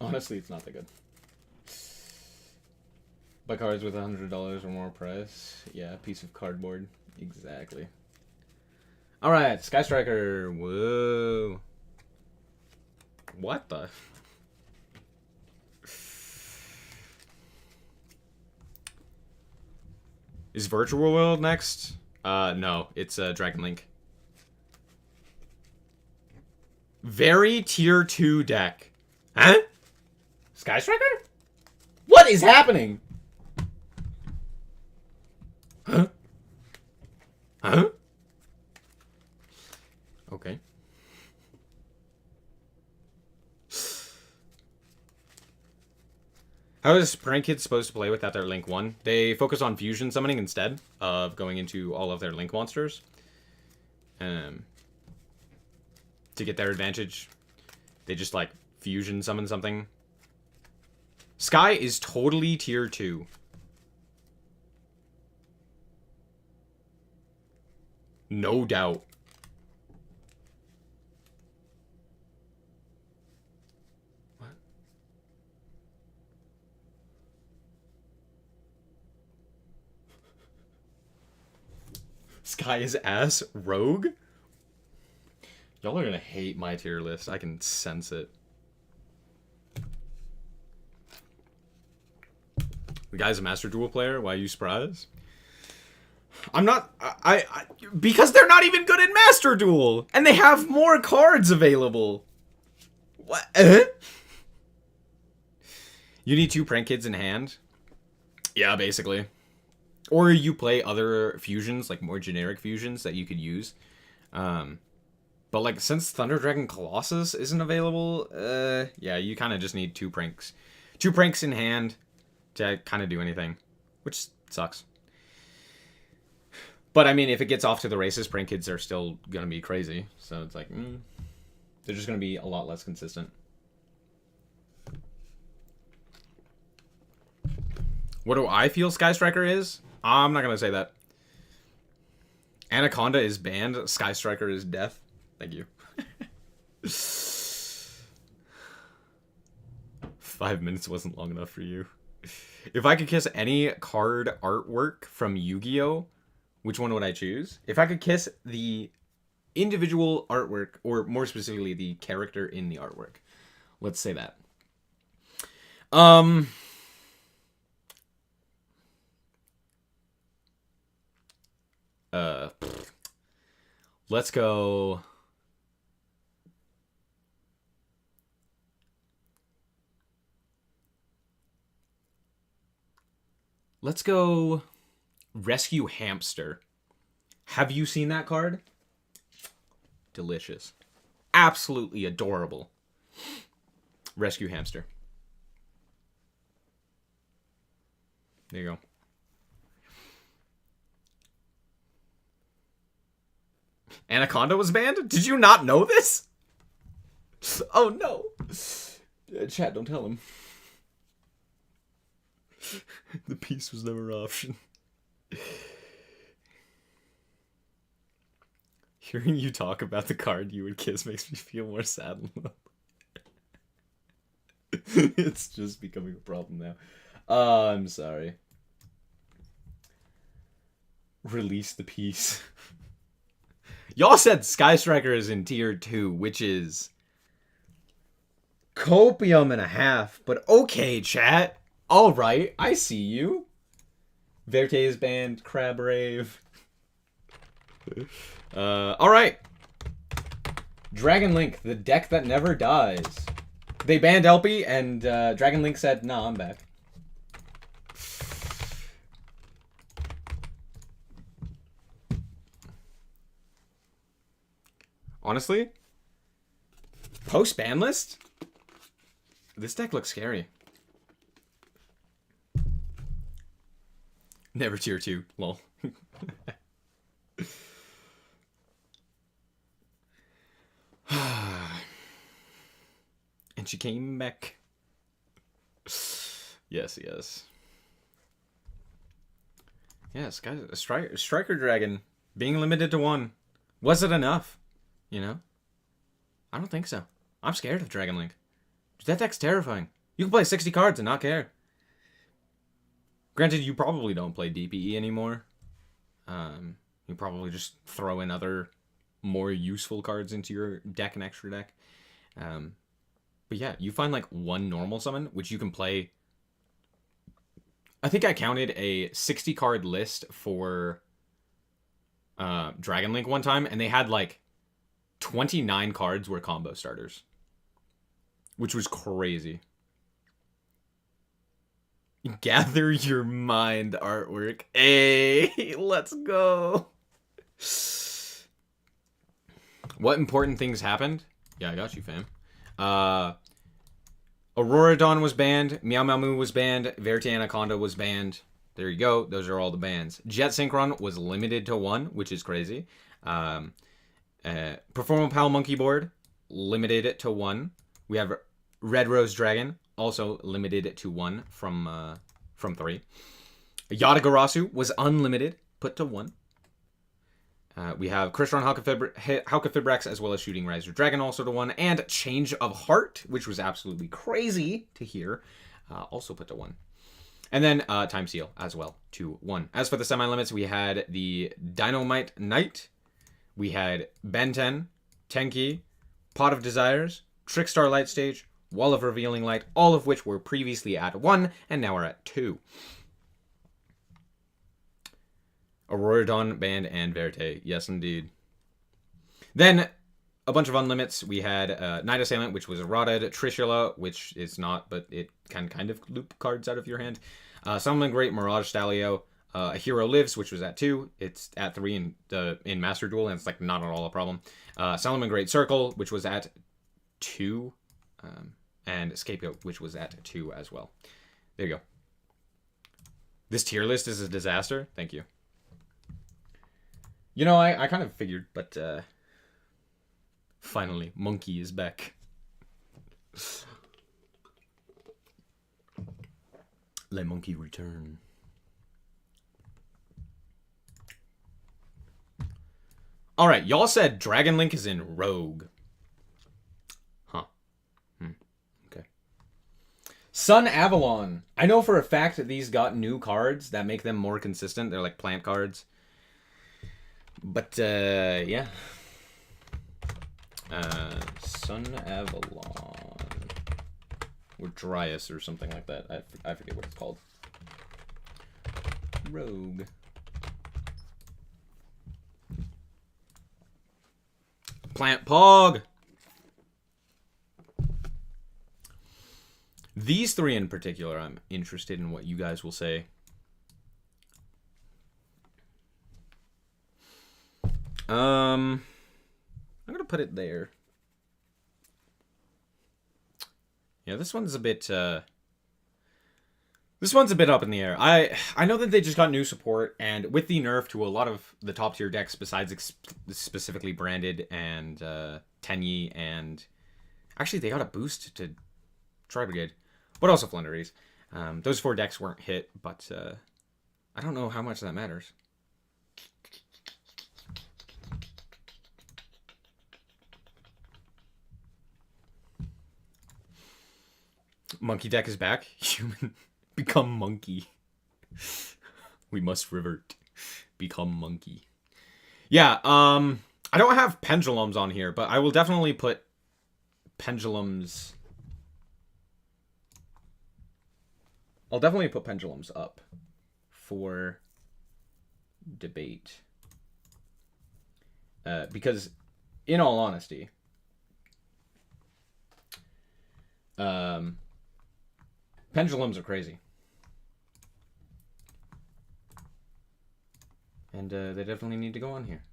Honestly, it's not that good. Buy cards with $100 or more price. Yeah, piece of cardboard. Exactly. Alright, Sky Striker. Whoa. What the? Is Virtual World next? No, it's Dragon Link. Very tier 2 deck. Huh? Sky Striker? What is happening? Huh? Huh? Okay. How is Prank Kids supposed to play without their Link 1? They focus on fusion summoning instead of going into all of their Link monsters. To get their advantage, they just, like, fusion summon something. Sky is totally tier 2. No doubt. What? Sky is ass rogue? Y'all are gonna hate my tier list. I can sense it. The guy's a Master Duel player? Why are you surprised? I'm not... because they're not even good in Master Duel! And they have more cards available! What? You need 2 Prank Kids in hand? Yeah, basically. Or you play other fusions, like more generic fusions that you could use. But like, since Thunder Dragon Colossus isn't available, yeah, you kind of just need 2 pranks. 2 pranks in hand to kind of do anything, which sucks. But I mean, if it gets off to the races, Prank Kids are still gonna be crazy. So it's like, they're just gonna be a lot less consistent. What do I feel Sky Striker is? I'm not gonna say that. Anaconda is banned. Sky Striker is death. Thank you. 5 minutes wasn't long enough for you. If I could kiss any card artwork from Yu-Gi-Oh!, which one would I choose? If I could kiss the individual artwork, or more specifically, the character in the artwork. Let's say that. Let's go... Let's go Rescue Hamster. Have you seen that card? Delicious. Absolutely adorable. Rescue Hamster. There you go. Anaconda was banned? Did you not know this? Oh no. Chat, don't tell him. The piece was never an option. Hearing you talk about the card you would kiss makes me feel more sad. It's just becoming a problem now. I'm sorry. Release the piece. Y'all said Sky Striker is in tier 2, which is copium and a half. But okay, chat. Alright, I see you. Verte is banned. Crab Rave. Alright. Dragon Link, the deck that never dies. They banned LP, and Dragon Link said, nah, I'm back. Honestly, post Banlist, this deck looks scary. Never tier 2, lol. And she came back. Yes, yes. Yes, guys, a Striker Dragon being limited to 1. Was it enough? You know? I don't think so. I'm scared of Dragon Link. That deck's terrifying. You can play 60 cards and not care. Granted, you probably don't play DPE anymore. You probably just throw in other more useful cards into your deck and extra deck. But yeah, you find like one normal summon, which you can play. I think I counted a 60 card list for Dragon Link one time, and they had like 29 cards were combo starters, which was crazy. Gather your mind artwork. Hey, let's go. What important things happened? Yeah, I got you, fam. Aurora Dawn was banned. Meow Meow Moo was banned. Verte Anaconda was banned. There you go. Those are all the bans. Jet Synchron was limited to 1, which is crazy. Performapal Pal Monkey Board, limited to 1. We have Red Rose Dragon, also limited to 1 from 3. Yatagarasu was unlimited, put to 1. We have Crystron Halkafibrax as well as Shooting Riser Dragon also to 1. And Change of Heart, which was absolutely crazy to hear, also put to 1. And then Time Seal as well to 1. As for the semi-limits, we had the Dynamite Knight. We had Ben 10, Tenki, Pot of Desires, Trickstar Light Stage, Wall of Revealing Light, all of which were previously at 1 and now are at 2. Aurora Dawn, banned, and Verte. Yes, indeed. Then, a bunch of unlimits. We had Night Assailant, which was eroded. Trishula, which is not, but it can kind of loop cards out of your hand. Summoning Great Mirage Stalio. A Hero Lives, which was at 2. It's at 3 in Master Duel, and it's like not at all a problem. Solomon Great Circle, which was at 2. And Scapegoat, which was at 2 as well. There you go. This tier list is a disaster. Thank you. You know, I kind of figured, but finally, Monkey is back. Let Monkey return. Alright, y'all said Dragon Link is in Rogue. Huh. Okay. Sun Avalon. I know for a fact that these got new cards that make them more consistent. They're like plant cards. But, yeah. Sun Avalon. Or Dryas or something like that. I forget what it's called. Rogue. Plant Pog. These 3 in particular, I'm interested in what you guys will say. I'm gonna put it there. Yeah, this one's a bit up in the air. I know that they just got new support, and with the nerf to a lot of the top tier decks, besides specifically Branded and Tenyi, and actually they got a boost to Tri Brigade, but also Flunderies. Those 4 decks weren't hit, but I don't know how much that matters. Monkey deck is back. Human. Become monkey. We must revert. Become monkey. Yeah, I don't have pendulums on here, but I will definitely put pendulums. I'll definitely put pendulums up for debate. Because, in all honesty, pendulums are crazy. And they definitely need to go on here.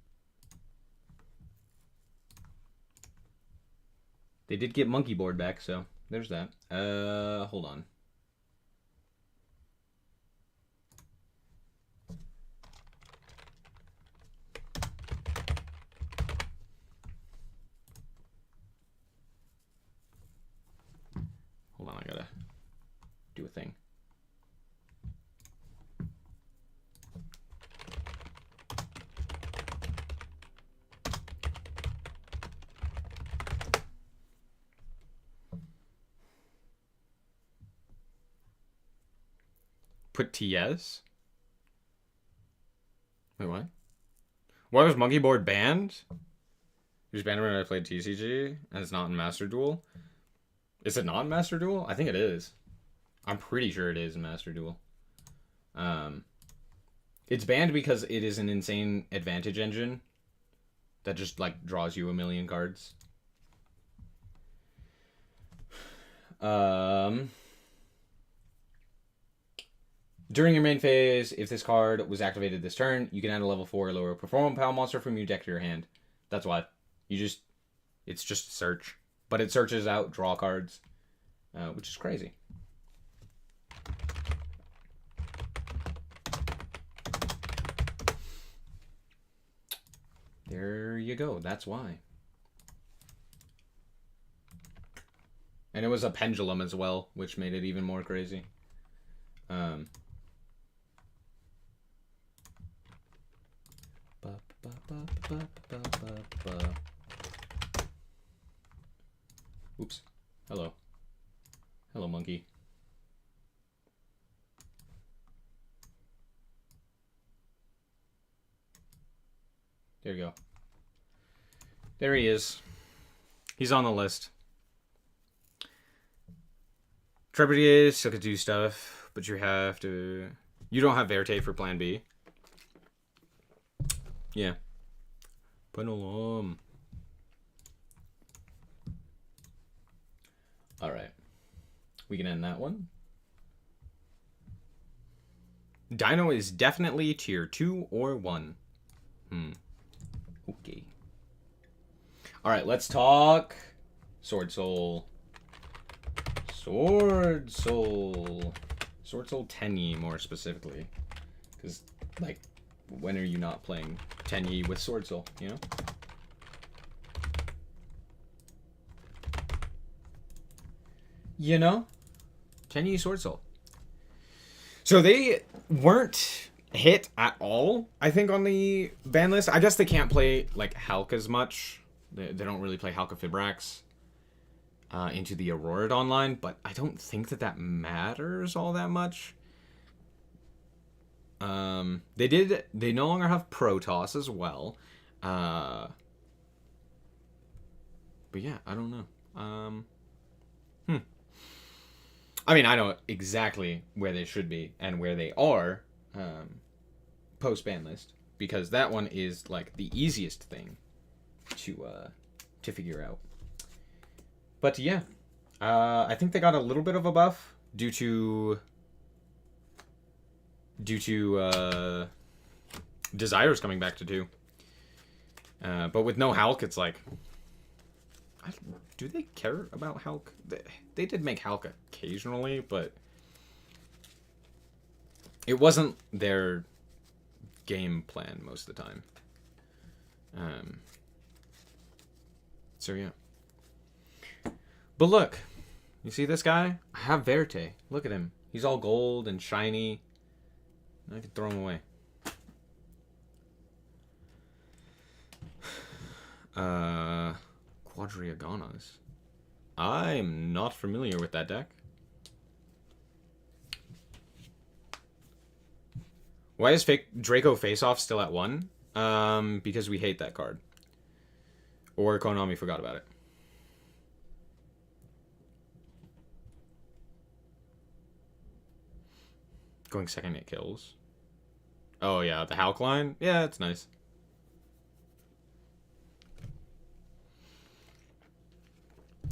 They did get monkey board back, so there's that. Hold on. Hold on, I gotta do a thing. Put TS? Wait, what? Why was Monkey Board banned? It was banned when I played TCG, and it's not in Master Duel. Is it not in Master Duel? I think it is. I'm pretty sure it is in Master Duel. It's banned because it is an insane advantage engine that just, like, draws you a million cards. During your main phase, if this card was activated this turn, you can add a level 4 or lower performance power monster from your deck to your hand. That's why. It's just search. But it searches out draw cards, which is crazy. There you go. That's why. And it was a pendulum as well, which made it even more crazy. Oops. Hello. Hello, monkey. There you go. There he is. He's on the list. Trebuchet still could do stuff, but you have to... You don't have Verte for plan B. Yeah. Pendulum. Alright. We can end that one. Dino is definitely tier 2 or 1. Okay. Alright, let's talk Sword Soul. Sword Soul. Sword Soul Tenyi, more specifically. Because, like, when are you not playing Tenyi with Sword Soul, you know? You know? Tenyi Sword Soul. So they weren't hit at all, I think, on the ban list. I guess they can't play, like, Hulk as much. They don't really play Hulk Fibrax into the Aurora Online, but I don't think that matters all that much. They no longer have Protoss as well. But yeah, I don't know. I mean, I know exactly where they should be and where they are post-ban list, because that one is, like, the easiest thing to figure out. But yeah, I think they got a little bit of a buff due to Desires coming back to 2. But with no Hulk, it's like, do they care about Hulk? They did make Hulk occasionally, but it wasn't their game plan most of the time. So yeah. But look, you see this guy? I have Verte. Look at him. He's all gold and shiny. I could throw him away. Quadriaganas. I'm not familiar with that deck. Why is fake Draco Face-Off still at 1? Because we hate that card. Or Konami forgot about it. Going second it kills. Oh yeah, the Hulk line? Yeah, it's nice.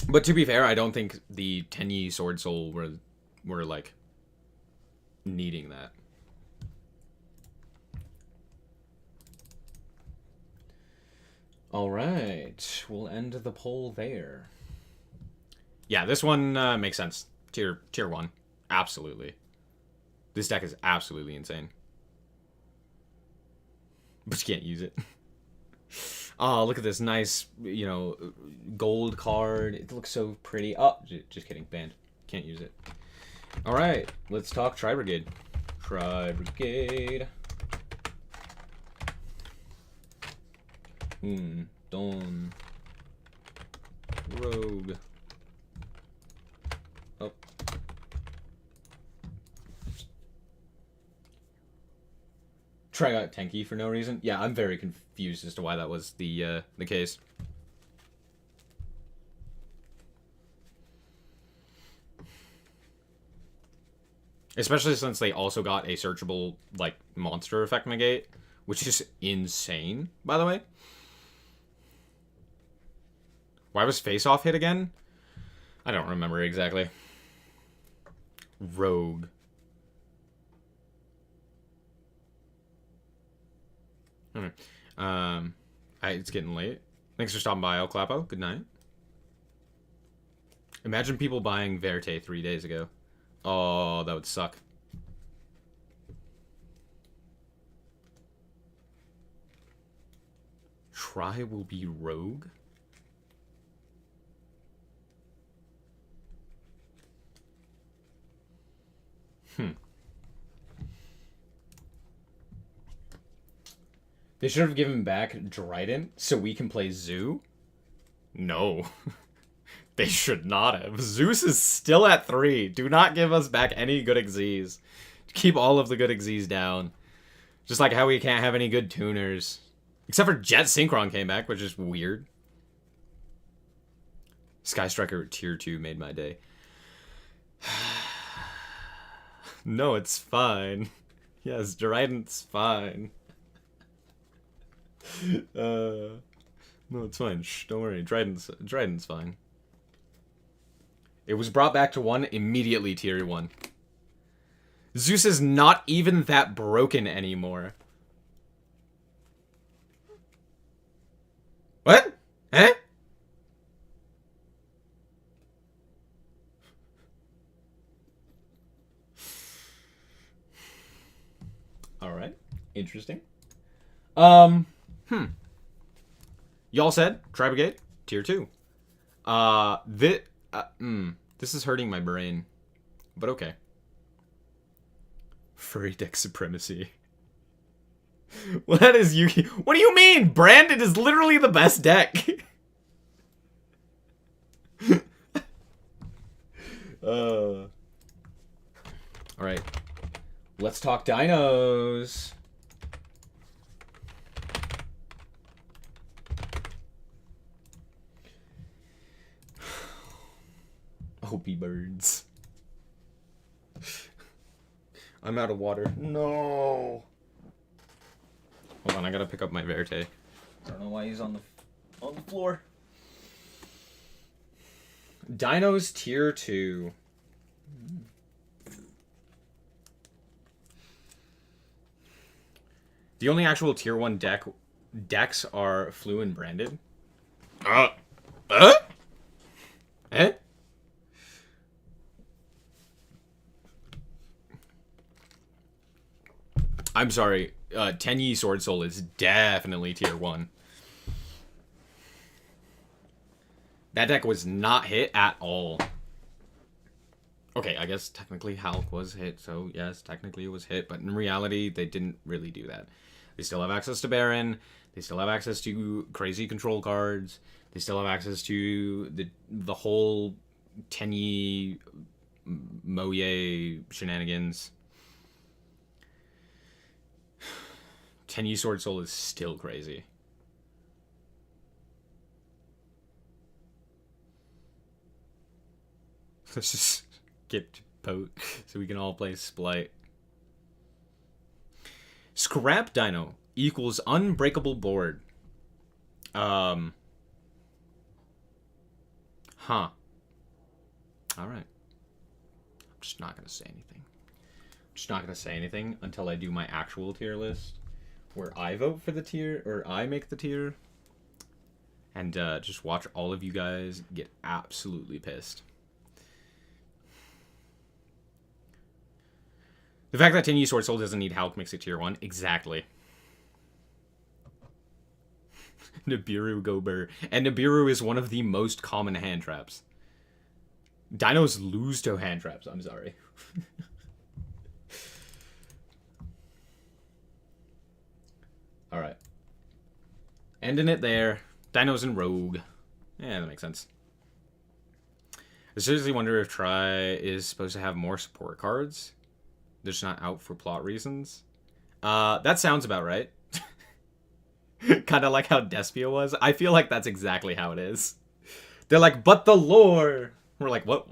But to be fair, I don't think the Tenyi Sword Soul were like needing that. All right, we'll end the poll there. Yeah, this one makes sense. Tier 1, absolutely. This deck is absolutely insane, but you can't use it. Oh, look at this nice, you know, gold card. It looks so pretty. Oh, just kidding. Banned. Can't use it. All right, let's talk Tri-Brigade. Tri-Brigade. Dawn. Rogue. Oh. Try out Tenki for no reason. Yeah, I'm very confused as to why that was the case. Especially since they also got a searchable, like, monster effect negate, which is insane, by the way. Why was Face-Off hit again? I don't remember exactly. Rogue. It's getting late. Thanks for stopping by, El Clapo. Good night. Imagine people buying Verte 3 days ago. Oh, that would suck. Try will be Rogue? They should have given back Drytron so we can play Zoo? No. They should not have. Zeus is still at 3. Do not give us back any good Xyz. Keep all of the good Xyz down. Just like how we can't have any good tuners. Except for Jet Synchron came back, which is weird. Sky Striker tier 2 made my day. No, it's fine. Yes, Drytron's fine. No, it's fine. Shh, don't worry. Drytron's fine. It was brought back to 1, immediately tier 1. Zeus is not even that broken anymore. What? Eh? Alright. Interesting. Y'all said Tri-Brigade, tier 2. This is hurting my brain. But okay. Furry deck supremacy. Well, that is Yuki. What do you mean? Branded is literally the best deck. Alright. Let's talk dinos. Opie birds. I'm out of water. No. Hold on, I gotta pick up my Verte. I don't know why he's on the floor. Dinos tier 2. The only actual tier 1 decks are Flu and Branded. Eh? I'm sorry. Tenyi Sword Soul is definitely tier 1. That deck was not hit at all. Okay, I guess technically Hulk was hit, so yes, technically it was hit, but in reality, they didn't really do that. They still have access to Baron. They still have access to crazy control cards. They still have access to the whole Tenyi Moye shenanigans. 10E Sword Soul is still crazy. Let's just get Poke so we can all play Splight. Scrap Dino equals unbreakable board. Huh. Alright. I'm just not going to say anything. I'm just not going to say anything until I do my actual tier list. Where I vote for the tier, or I make the tier. And just watch all of you guys get absolutely pissed. The fact that 10E Sword Soul doesn't need Hulk makes it tier 1. Exactly. Nibiru Gober. And Nibiru is one of the most common hand traps. Dinos lose to hand traps, I'm sorry. Alright. Ending it there. Dinos and Rogue. Yeah, that makes sense. I seriously wonder if Tri is supposed to have more support cards. They're just not out for plot reasons. That sounds about right. Kind of like how Despia was. I feel like that's exactly how it is. They're like, but the lore. We're like, what?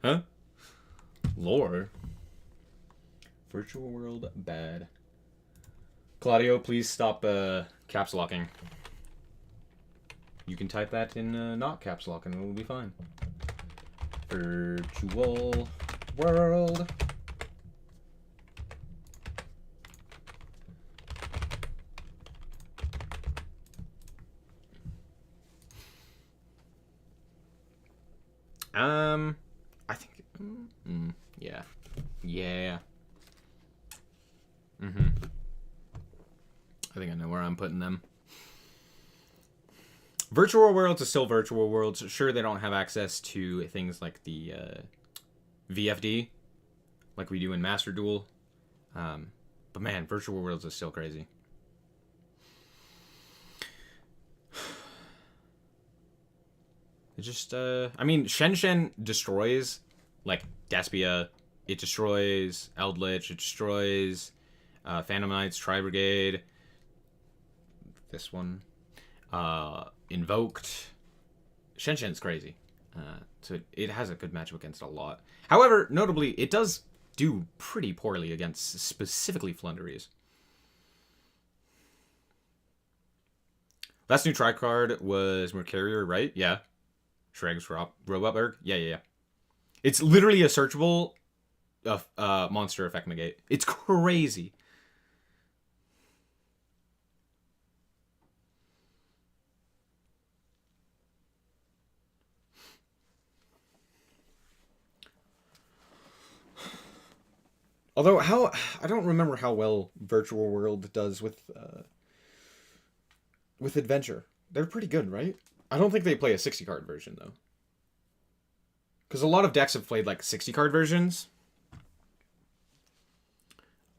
Huh? Lore? Virtual world bad. Claudio, please stop caps locking. You can type that in not caps lock and it'll be fine. Virtual world. I think, yeah. Yeah. I think I know where I'm putting them. Virtual worlds are still virtual worlds. Sure, they don't have access to things like the VFD, like we do in Master Duel. But man, virtual worlds are still crazy. It just, I mean, Shen destroys, like, Despia. It destroys Eldritch. It destroys Phantom Knights, Tri-Brigade. This one. Invoked. Shen's crazy. So it has a good matchup against a lot. However, notably, it does do pretty poorly against specifically Flunderies. Last new try card was Mercurier, right? Yeah. Shreg's Robot Berg? Yeah. It's literally a searchable monster effect negate. It's crazy. Although, I don't remember how well Virtual World does with Adventure. They're pretty good, right? I don't think they play a 60-card version, though. Because a lot of decks have played, like, 60-card versions.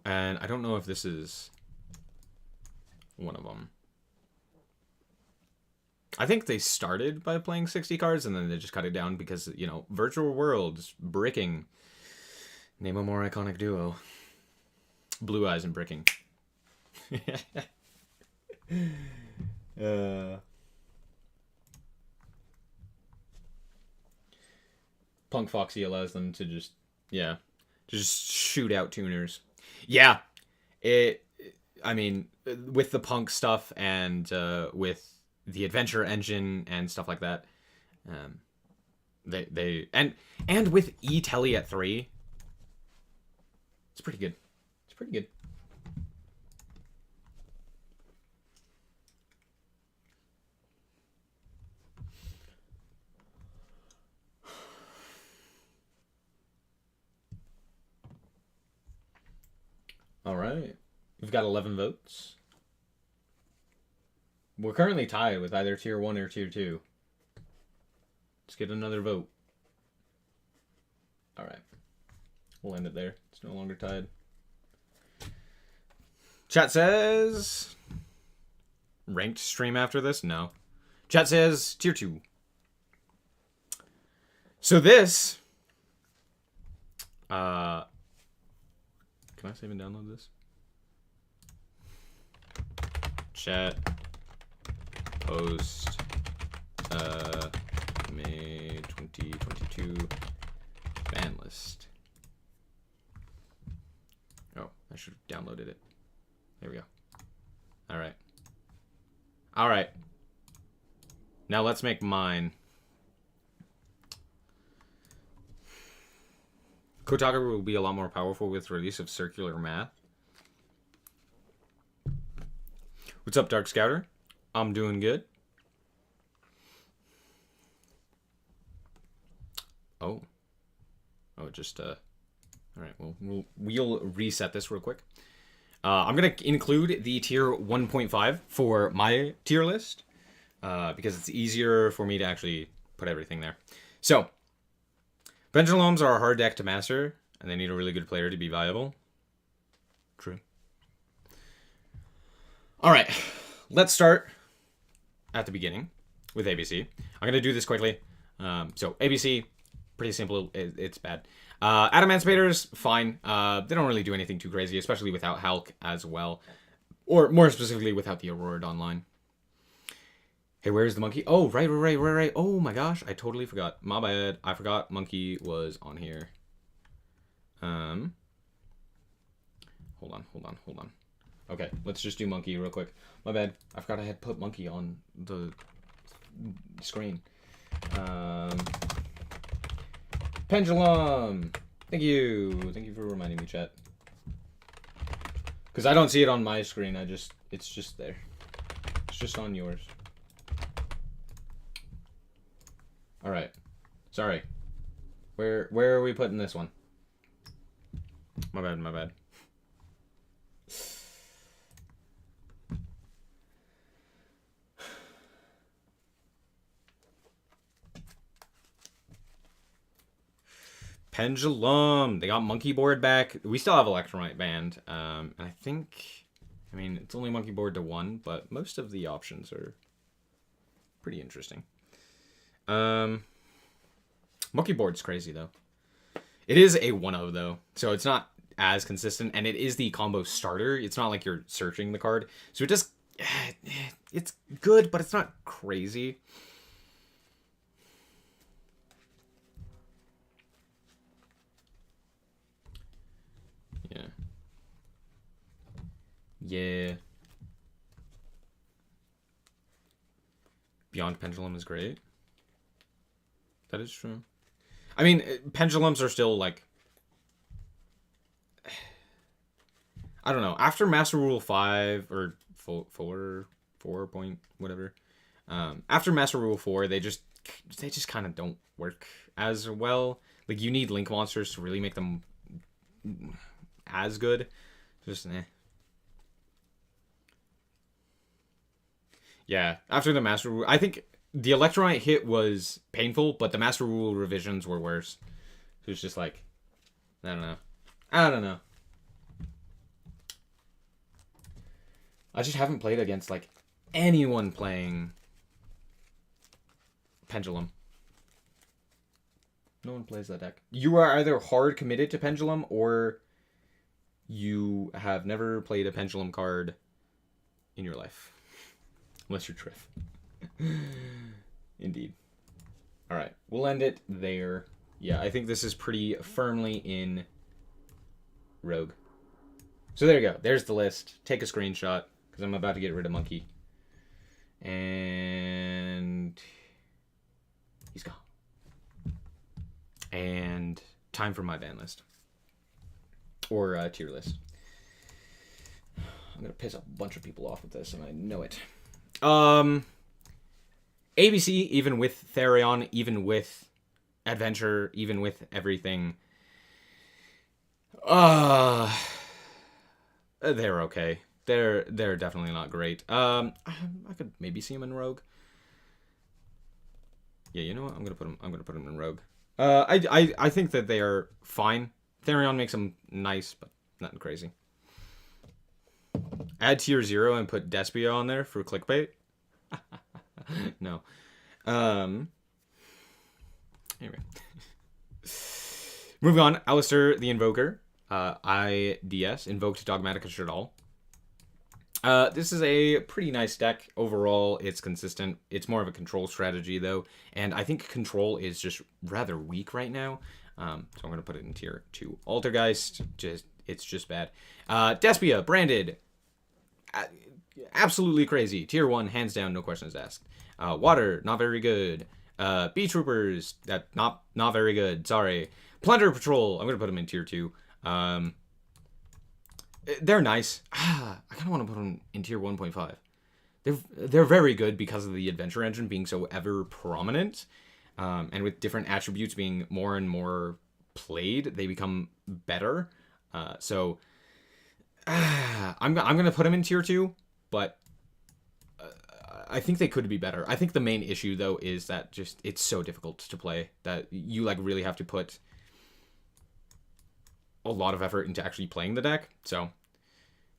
And I don't know if this is one of them. I think they started by playing 60 cards, and then they just cut it down because, you know, Virtual Worlds, bricking. Name a more iconic duo. Blue Eyes and bricking. Punk Foxy allows them to just shoot out tuners. Yeah, I mean, with the Punk stuff and with the Adventure engine and stuff like that, they and with E-Telly at 3, it's pretty good. It's pretty good. All right. We've got 11 votes. We're currently tied with either Tier 1 or Tier 2. Let's get another vote. All right. We'll end it there. It's no longer tied. Chat says... Ranked stream after this? No. Chat says Tier 2. So this... Can I save and download this? Chat post May 2022 ban list. Oh, I should have downloaded it. There we go. All right. All right. Now let's make mine. Kotaku will be a lot more powerful with release of circular math. What's up, Dark Scouter? I'm doing good. Oh, just all right. Well, we'll reset this real quick. I'm gonna include the tier 1.5 for my tier list because it's easier for me to actually put everything there. So, Pendulums are a hard deck to master, and they need a really good player to be viable. True. All right, let's start at the beginning with ABC. I'm gonna do this quickly. So ABC. Pretty simple. It's bad. Adamantimators, fine. They don't really do anything too crazy, especially without Hulk as well. Or more specifically, without the Aurora Online. Hey, where's the monkey? Oh, right. Oh my gosh, I totally forgot. My bad. I forgot monkey was on here. Hold on. Okay, let's just do monkey real quick. My bad. I forgot I had put monkey on the screen. Pendulum. Thank you for reminding me, chat. Because I don't see it on my screen. It's just there. It's just on yours. All right. Sorry. Where are we putting this one? My bad. Pendulum. They got Monkey Board back. We still have Electromite banned. And I think, it's only Monkey Board to 1, but most of the options are pretty interesting. Monkey Board's crazy, though. It is a 1-0, though. So it's not as consistent. And it is the combo starter. It's not like you're searching the card. So it just, it's good, but it's not crazy. Yeah. Beyond Pendulum is great. That is true. Pendulums are still like, I don't know. After Master Rule 5 or 4 point whatever. After Master Rule 4, they just kind of don't work as well. Like, you need Link monsters to really make them as good. Just Yeah, after the Master Rule, I think the Electromite hit was painful, but the Master Rule revisions were worse. So it's just like, I don't know. I just haven't played against, like, anyone playing Pendulum. No one plays that deck. You are either hard committed to Pendulum, or you have never played a Pendulum card in your life. Unless you're Triff. Indeed. Alright, we'll end it there. Yeah, I think this is pretty firmly in Rogue. So there you go. There's the list. Take a screenshot, because I'm about to get rid of Monkey. And he's gone. And time for my ban list. Or tier list. I'm going to piss a bunch of people off with this, and I know it. ABC, even with Therion, even with Adventure, even with everything, they're okay. They're definitely not great. I could maybe see them in Rogue. Yeah, you know what? I'm gonna put them in Rogue. I think that they are fine. Therion makes them nice, but nothing crazy. Add tier 0 and put Despia on there for clickbait. No. Anyway. Moving on. Alistair the Invoker. IDS. Invoked Dogmatic Shadal. This is a pretty nice deck. Overall, it's consistent. It's more of a control strategy, though. And I think control is just rather weak right now. So I'm going to put it in tier 2. Altergeist, it's just bad. Despia, branded. Absolutely crazy. Tier 1, hands down, no questions asked. Water, not very good. Bee Troopers, not very good. Sorry. Plunder Patrol, I'm going to put them in tier 2. They're nice. I kind of want to put them in tier 1.5. They're very good because of the adventure engine being so ever prominent, and with different attributes being more and more played, they become better. So I'm gonna put them in tier 2, but I think they could be better. I think the main issue though is that just it's so difficult to play that you like really have to put a lot of effort into actually playing the deck. So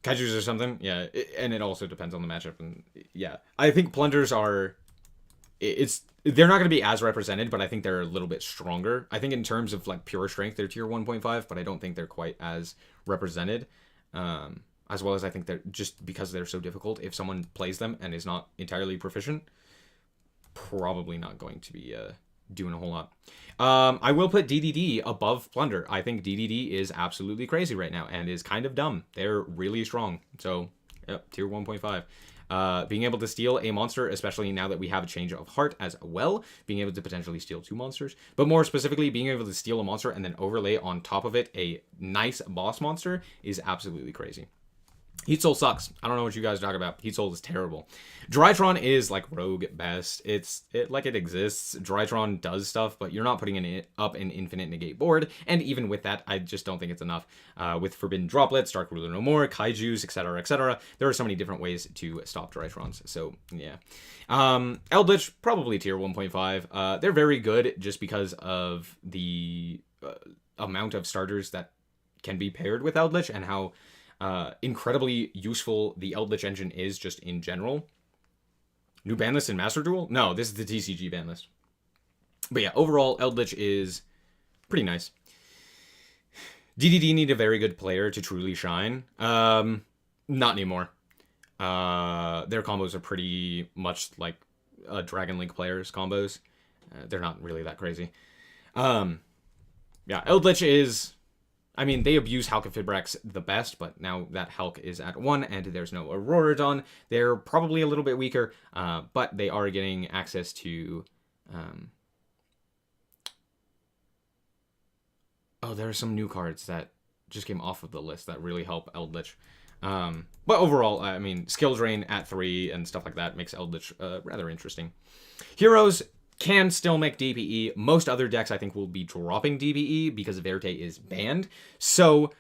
Kaijus or something, yeah, and it also depends on the matchup. And yeah, I think plunders are, they're not going to be as represented, but I think they're a little bit stronger. I think in terms of like pure strength, they're tier 1.5, but I don't think they're quite as represented. As well as I think they're just because they're so difficult. If someone plays them and is not entirely proficient, probably not going to be doing a whole lot. I will put DDD above Plunder. I think DDD is absolutely crazy right now and is kind of dumb. They're really strong. So, yep, tier 1.5. Being able to steal a monster, especially now that we have a change of heart as well, being able to potentially steal 2 monsters, but more specifically, being able to steal a monster and then overlay on top of it a nice boss monster is absolutely crazy. Heat Soul sucks. I don't know what you guys talk about. Heat Soul is terrible. Drytron is like rogue at best. It exists. Drytron does stuff, but you're not putting it up an infinite negate board. And even with that, I just don't think it's enough. With Forbidden Droplets, Dark Ruler No More, Kaijus, etc., etc., there are so many different ways to stop Drytrons. So yeah, Eldritch probably tier 1.5. They're very good just because of the amount of starters that can be paired with Eldritch and how incredibly useful the Eldritch engine is just in general. New Banlist in Master Duel? No, this is the TCG Banlist. But yeah, overall, Eldritch is pretty nice. DDD need a very good player to truly shine. Not anymore. Their combos are pretty much like Dragon Link players' combos. They're not really that crazy. Yeah, Eldritch is... I mean, they abuse Hulk and Fibrax the best, but now that Hulk is at 1 and there's no Auroradon, they're probably a little bit weaker, but they are getting access to... Oh, there are some new cards that just came off of the list that really help Eldritch. But overall, I mean, Skill Drain at 3 and stuff like that makes Eldritch rather interesting. Heroes can still make DPE. Most other decks, I think, will be dropping DPE because Verte is banned. So,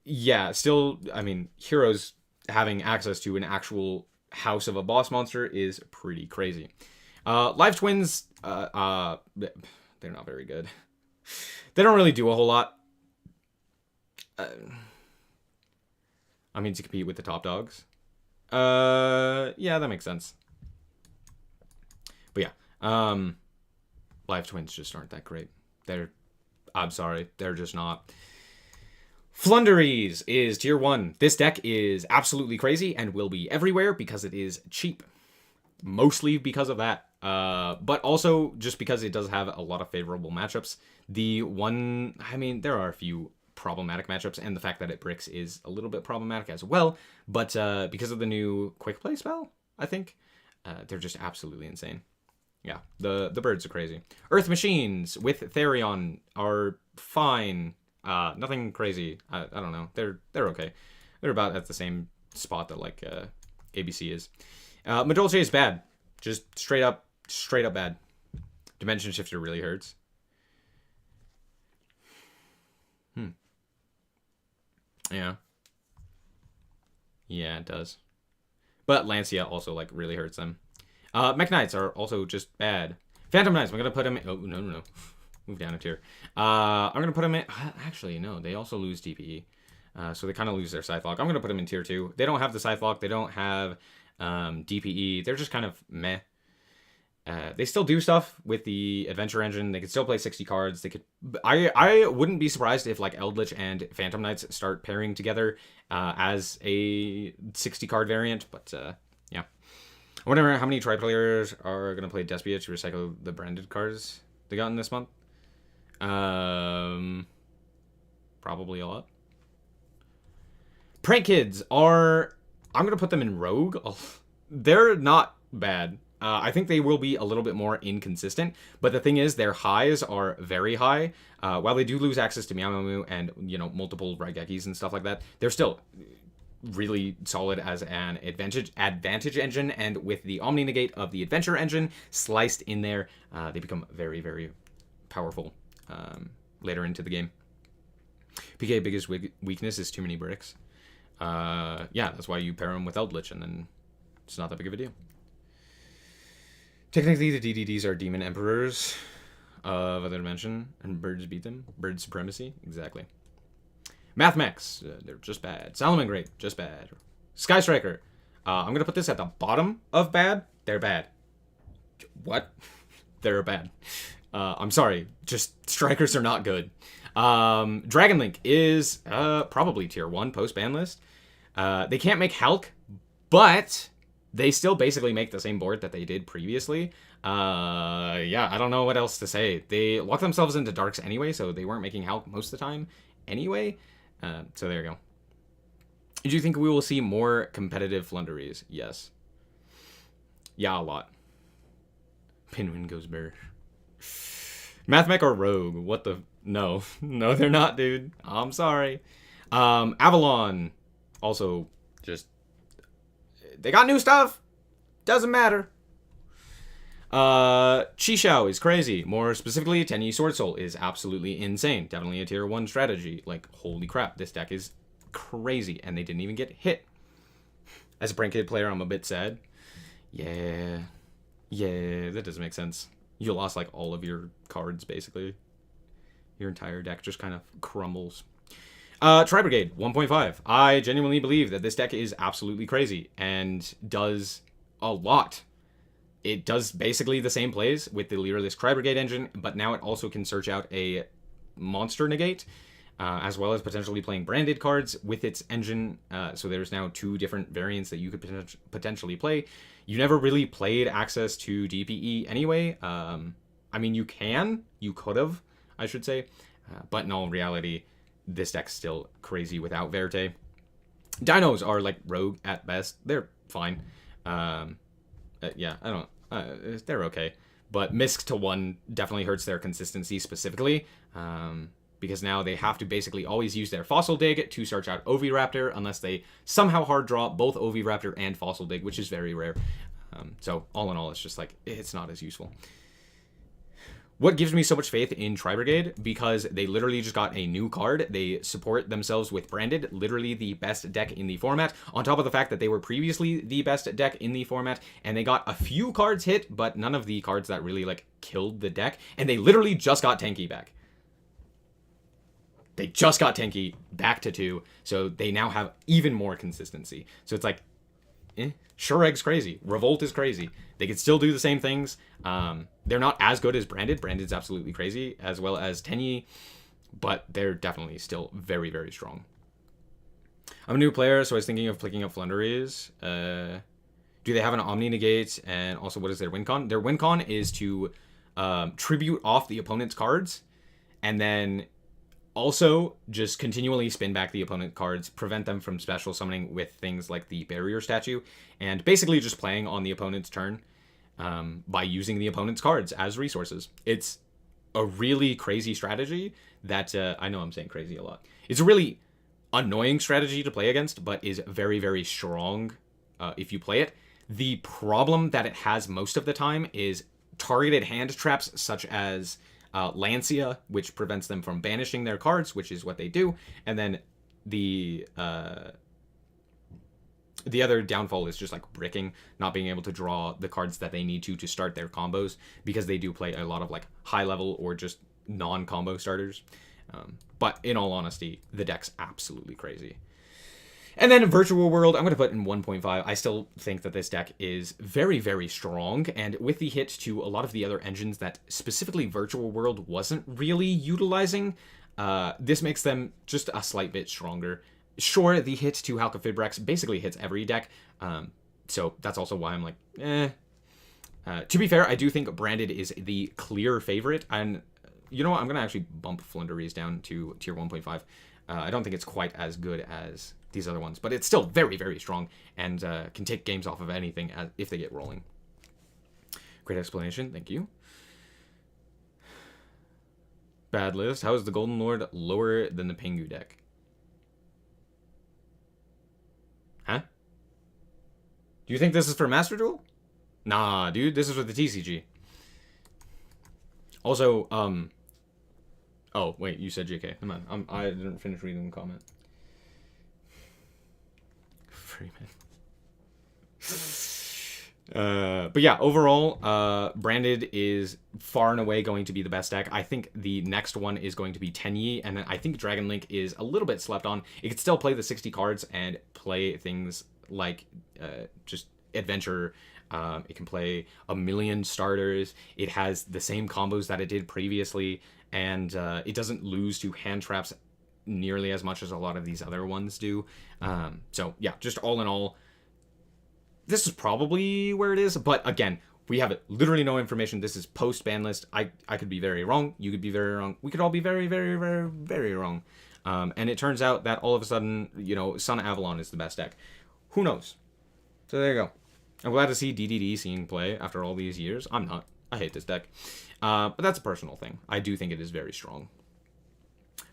yeah, still, I mean, Heroes having access to an actual house of a boss monster is pretty crazy. Live Twins, they're not very good. They don't really do a whole lot. I mean, to compete with the top dogs. Yeah, that makes sense. But yeah. Live Twins just aren't that great. I'm sorry, they're just not. Flunderies is tier 1. This deck is absolutely crazy and will be everywhere because it is cheap. Mostly because of that. But also just because it does have a lot of favorable matchups. I mean, there are a few problematic matchups, and the fact that it bricks is a little bit problematic as well. But because of the new quick play spell, I think, they're just absolutely insane. Yeah, the birds are crazy. Earth Machines with Therion are fine. Nothing crazy. I don't know. They're okay. They're about at the same spot that like ABC is. Madolce is bad. Just straight up bad. Dimension Shifter really hurts. Yeah. Yeah, it does. But Lancia also like really hurts them. Mech Knights are also just bad. Phantom Knights, I'm going to put them in... Oh, no. Move down a tier. I'm going to put them in... Actually, no. They also lose DPE. So they kind of lose their Scythe Lock. I'm going to put them in tier 2. They don't have the Scythe Lock. They don't have DPE. They're just kind of meh. They still do stuff with the adventure engine. They could still play 60 cards. They could. I wouldn't be surprised if like Eldritch and Phantom Knights start pairing together as a 60 card variant. But yeah, I wonder how many tri players are gonna play Despia to recycle the branded cards they got in this month. Probably a lot. Prank Kids are. I'm gonna put them in Rogue. Oh, they're not bad. I think they will be a little bit more inconsistent, but the thing is, their highs are very high. While they do lose access to Meow Meow Moo and, you know, multiple Raigekis and stuff like that, they're still really solid as an advantage engine, and with the Omni Negate of the Adventure engine sliced in there, they become very, very powerful later into the game. PK biggest weakness is too many bricks. Yeah, that's why you pair them with Eldritch, and then it's not that big of a deal. Technically, the DDDs are demon emperors of other dimension, and birds beat them. Bird supremacy, exactly. Math Mechs, they're just bad. Salomon Great, just bad. Sky Striker, I'm gonna put this at the bottom of bad. They're bad. What? They're bad. I'm sorry, just strikers are not good. Dragon Link is probably tier 1 post Banlist. They can't make Hulk, but they still basically make the same board that they did previously. Yeah, I don't know what else to say. They lock themselves into darks anyway, so they weren't making Hulk most of the time anyway. So there you go. Do you think we will see more competitive Flunderies? Yes. Yeah, a lot. Pinwin goes bear. Mathmech or Rogue? What the... No. No, they're not, dude. I'm sorry. Avalon. Also, just... They got new stuff. Doesn't matter. Qishao is crazy. More specifically, Tenyi Sword Soul is absolutely insane. Definitely a tier 1 strategy. Like, holy crap, this deck is crazy. And they didn't even get hit. As a Prank Kid player, I'm a bit sad. Yeah. Yeah, that doesn't make sense. You lost, like, all of your cards, basically. Your entire deck just kind of crumbles. Tri-Brigade, 1.5. I genuinely believe that this deck is absolutely crazy and does a lot. It does basically the same plays with the Leaderless Tri-Brigade engine, but now it also can search out a monster negate, as well as potentially playing branded cards with its engine. So there's now 2 different variants that you could potentially play. You never really played access to DPE anyway. I mean, you could have, I should say. But in all reality, this deck's still crazy without Verte. Dinos are like Rogue at best. They're fine. Yeah, I don't... they're okay. But Misk to 1 definitely hurts their consistency specifically. Because now they have to basically always use their Fossil Dig to search out Oviraptor, unless they somehow hard draw both Oviraptor and Fossil Dig, which is very rare. So all in all, it's just like, it's not as useful. What gives me so much faith in Tri-Brigade? Because they literally just got a new card. They support themselves with Branded, literally the best deck in the format, on top of the fact that they were previously the best deck in the format, and they got a few cards hit, but none of the cards that really, like, killed the deck, and they literally just got Tenki back. They just got Tenki back to 2, so they now have even more consistency. So it's like, Shureg's crazy. Revolt is crazy. They could still do the same things. They're not as good as Branded. Branded's absolutely crazy, as well as Tenyi, but they're definitely still very, very strong. I'm a new player, so I was thinking of picking up Flunderies. Do they have an Omni Negate? And also, what is their win con? Their win con is to tribute off the opponent's cards, and then also just continually spin back the opponent cards, prevent them from special summoning with things like the barrier statue, and basically just playing on the opponent's turn by using the opponent's cards as resources. It's a really crazy strategy that, I know I'm saying crazy a lot. It's a really annoying strategy to play against, but is very, very strong if you play it. The problem that it has most of the time is targeted hand traps such as Lancia, which prevents them from banishing their cards, which is what they do, and then the other downfall is just like bricking, not being able to draw the cards that they need to start their combos, because they do play a lot of like high level or just non-combo starters. But in all honesty, the deck's absolutely crazy. And then Virtual World, I'm going to put in 1.5. I still think that this deck is very, very strong. And with the hit to a lot of the other engines that specifically Virtual World wasn't really utilizing, this makes them just a slight bit stronger. Sure, the hit to Halka-Fibrax basically hits every deck. So that's also why I'm like, eh. To be fair, I do think Branded is the clear favorite. And you know what? I'm going to actually bump Flunderies down to tier 1.5. I don't think it's quite as good as these other ones, but it's still very, very strong and can take games off of anything if they get rolling. Great explanation. Thank you. Bad list. How is the Golden Lord lower than the Pengu deck? Huh? Do you think this is for Master Duel? Nah, dude. This is for the TCG. Also, oh, wait, you said JK. Come on. I didn't finish reading the comment. Freeman. But yeah, overall, Branded is far and away going to be the best deck. I think the next one is going to be Tenyi, and then I think Dragon Link is a little bit slept on. It can still play the 60 cards and play things like just Adventure. It can play a million starters. It has the same combos that it did previously, and it doesn't lose to hand traps nearly as much as a lot of these other ones do. So yeah, just all in all, this is probably where it is. But again, we have literally no information. This is post Banlist. I could be very wrong. You could be very wrong. We could all be very, very, very, very wrong. And it turns out that all of a sudden, you know, Sun Avalon is the best deck. Who knows? So there you go. I'm glad to see DDD seeing play after all these years. I'm not. I hate this deck. But that's a personal thing. I do think it is very strong.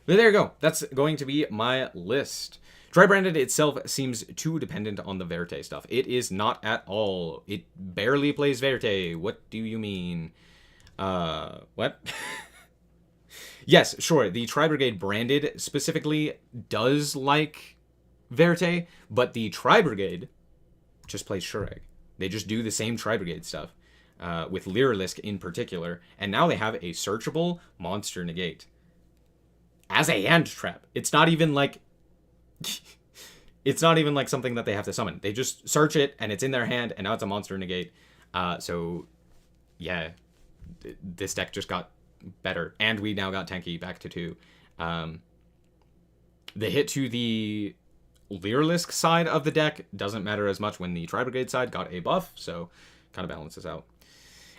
But there you go. That's going to be my list. Tri-branded itself seems too dependent on the Verte stuff. It is not at all. It barely plays Verte. What do you mean? What? Yes, sure. The Tri-Brigade branded specifically does like Verte, but the Tri-Brigade just plays Shureg. They just do the same Tri-Brigade stuff, with Lyrilisk in particular, and now they have a searchable monster negate as a hand trap. It's not even like something that they have to summon. They just search it and it's in their hand, and now it's a monster negate. So yeah, this deck just got better, and we now got Tenki back to 2. The hit to the Lyrilisk side of the deck doesn't matter as much when the Tri-Brigade side got a buff, so kind of balances out.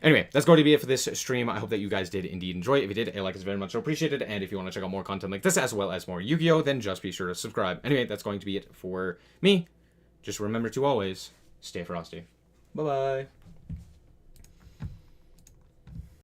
Anyway, that's going to be it for this stream. I hope that you guys did indeed enjoy it. If you did, a like is very much appreciated. And if you want to check out more content like this, as well as more Yu-Gi-Oh!, then just be sure to subscribe. Anyway, that's going to be it for me. Just remember to always stay frosty. Bye-bye.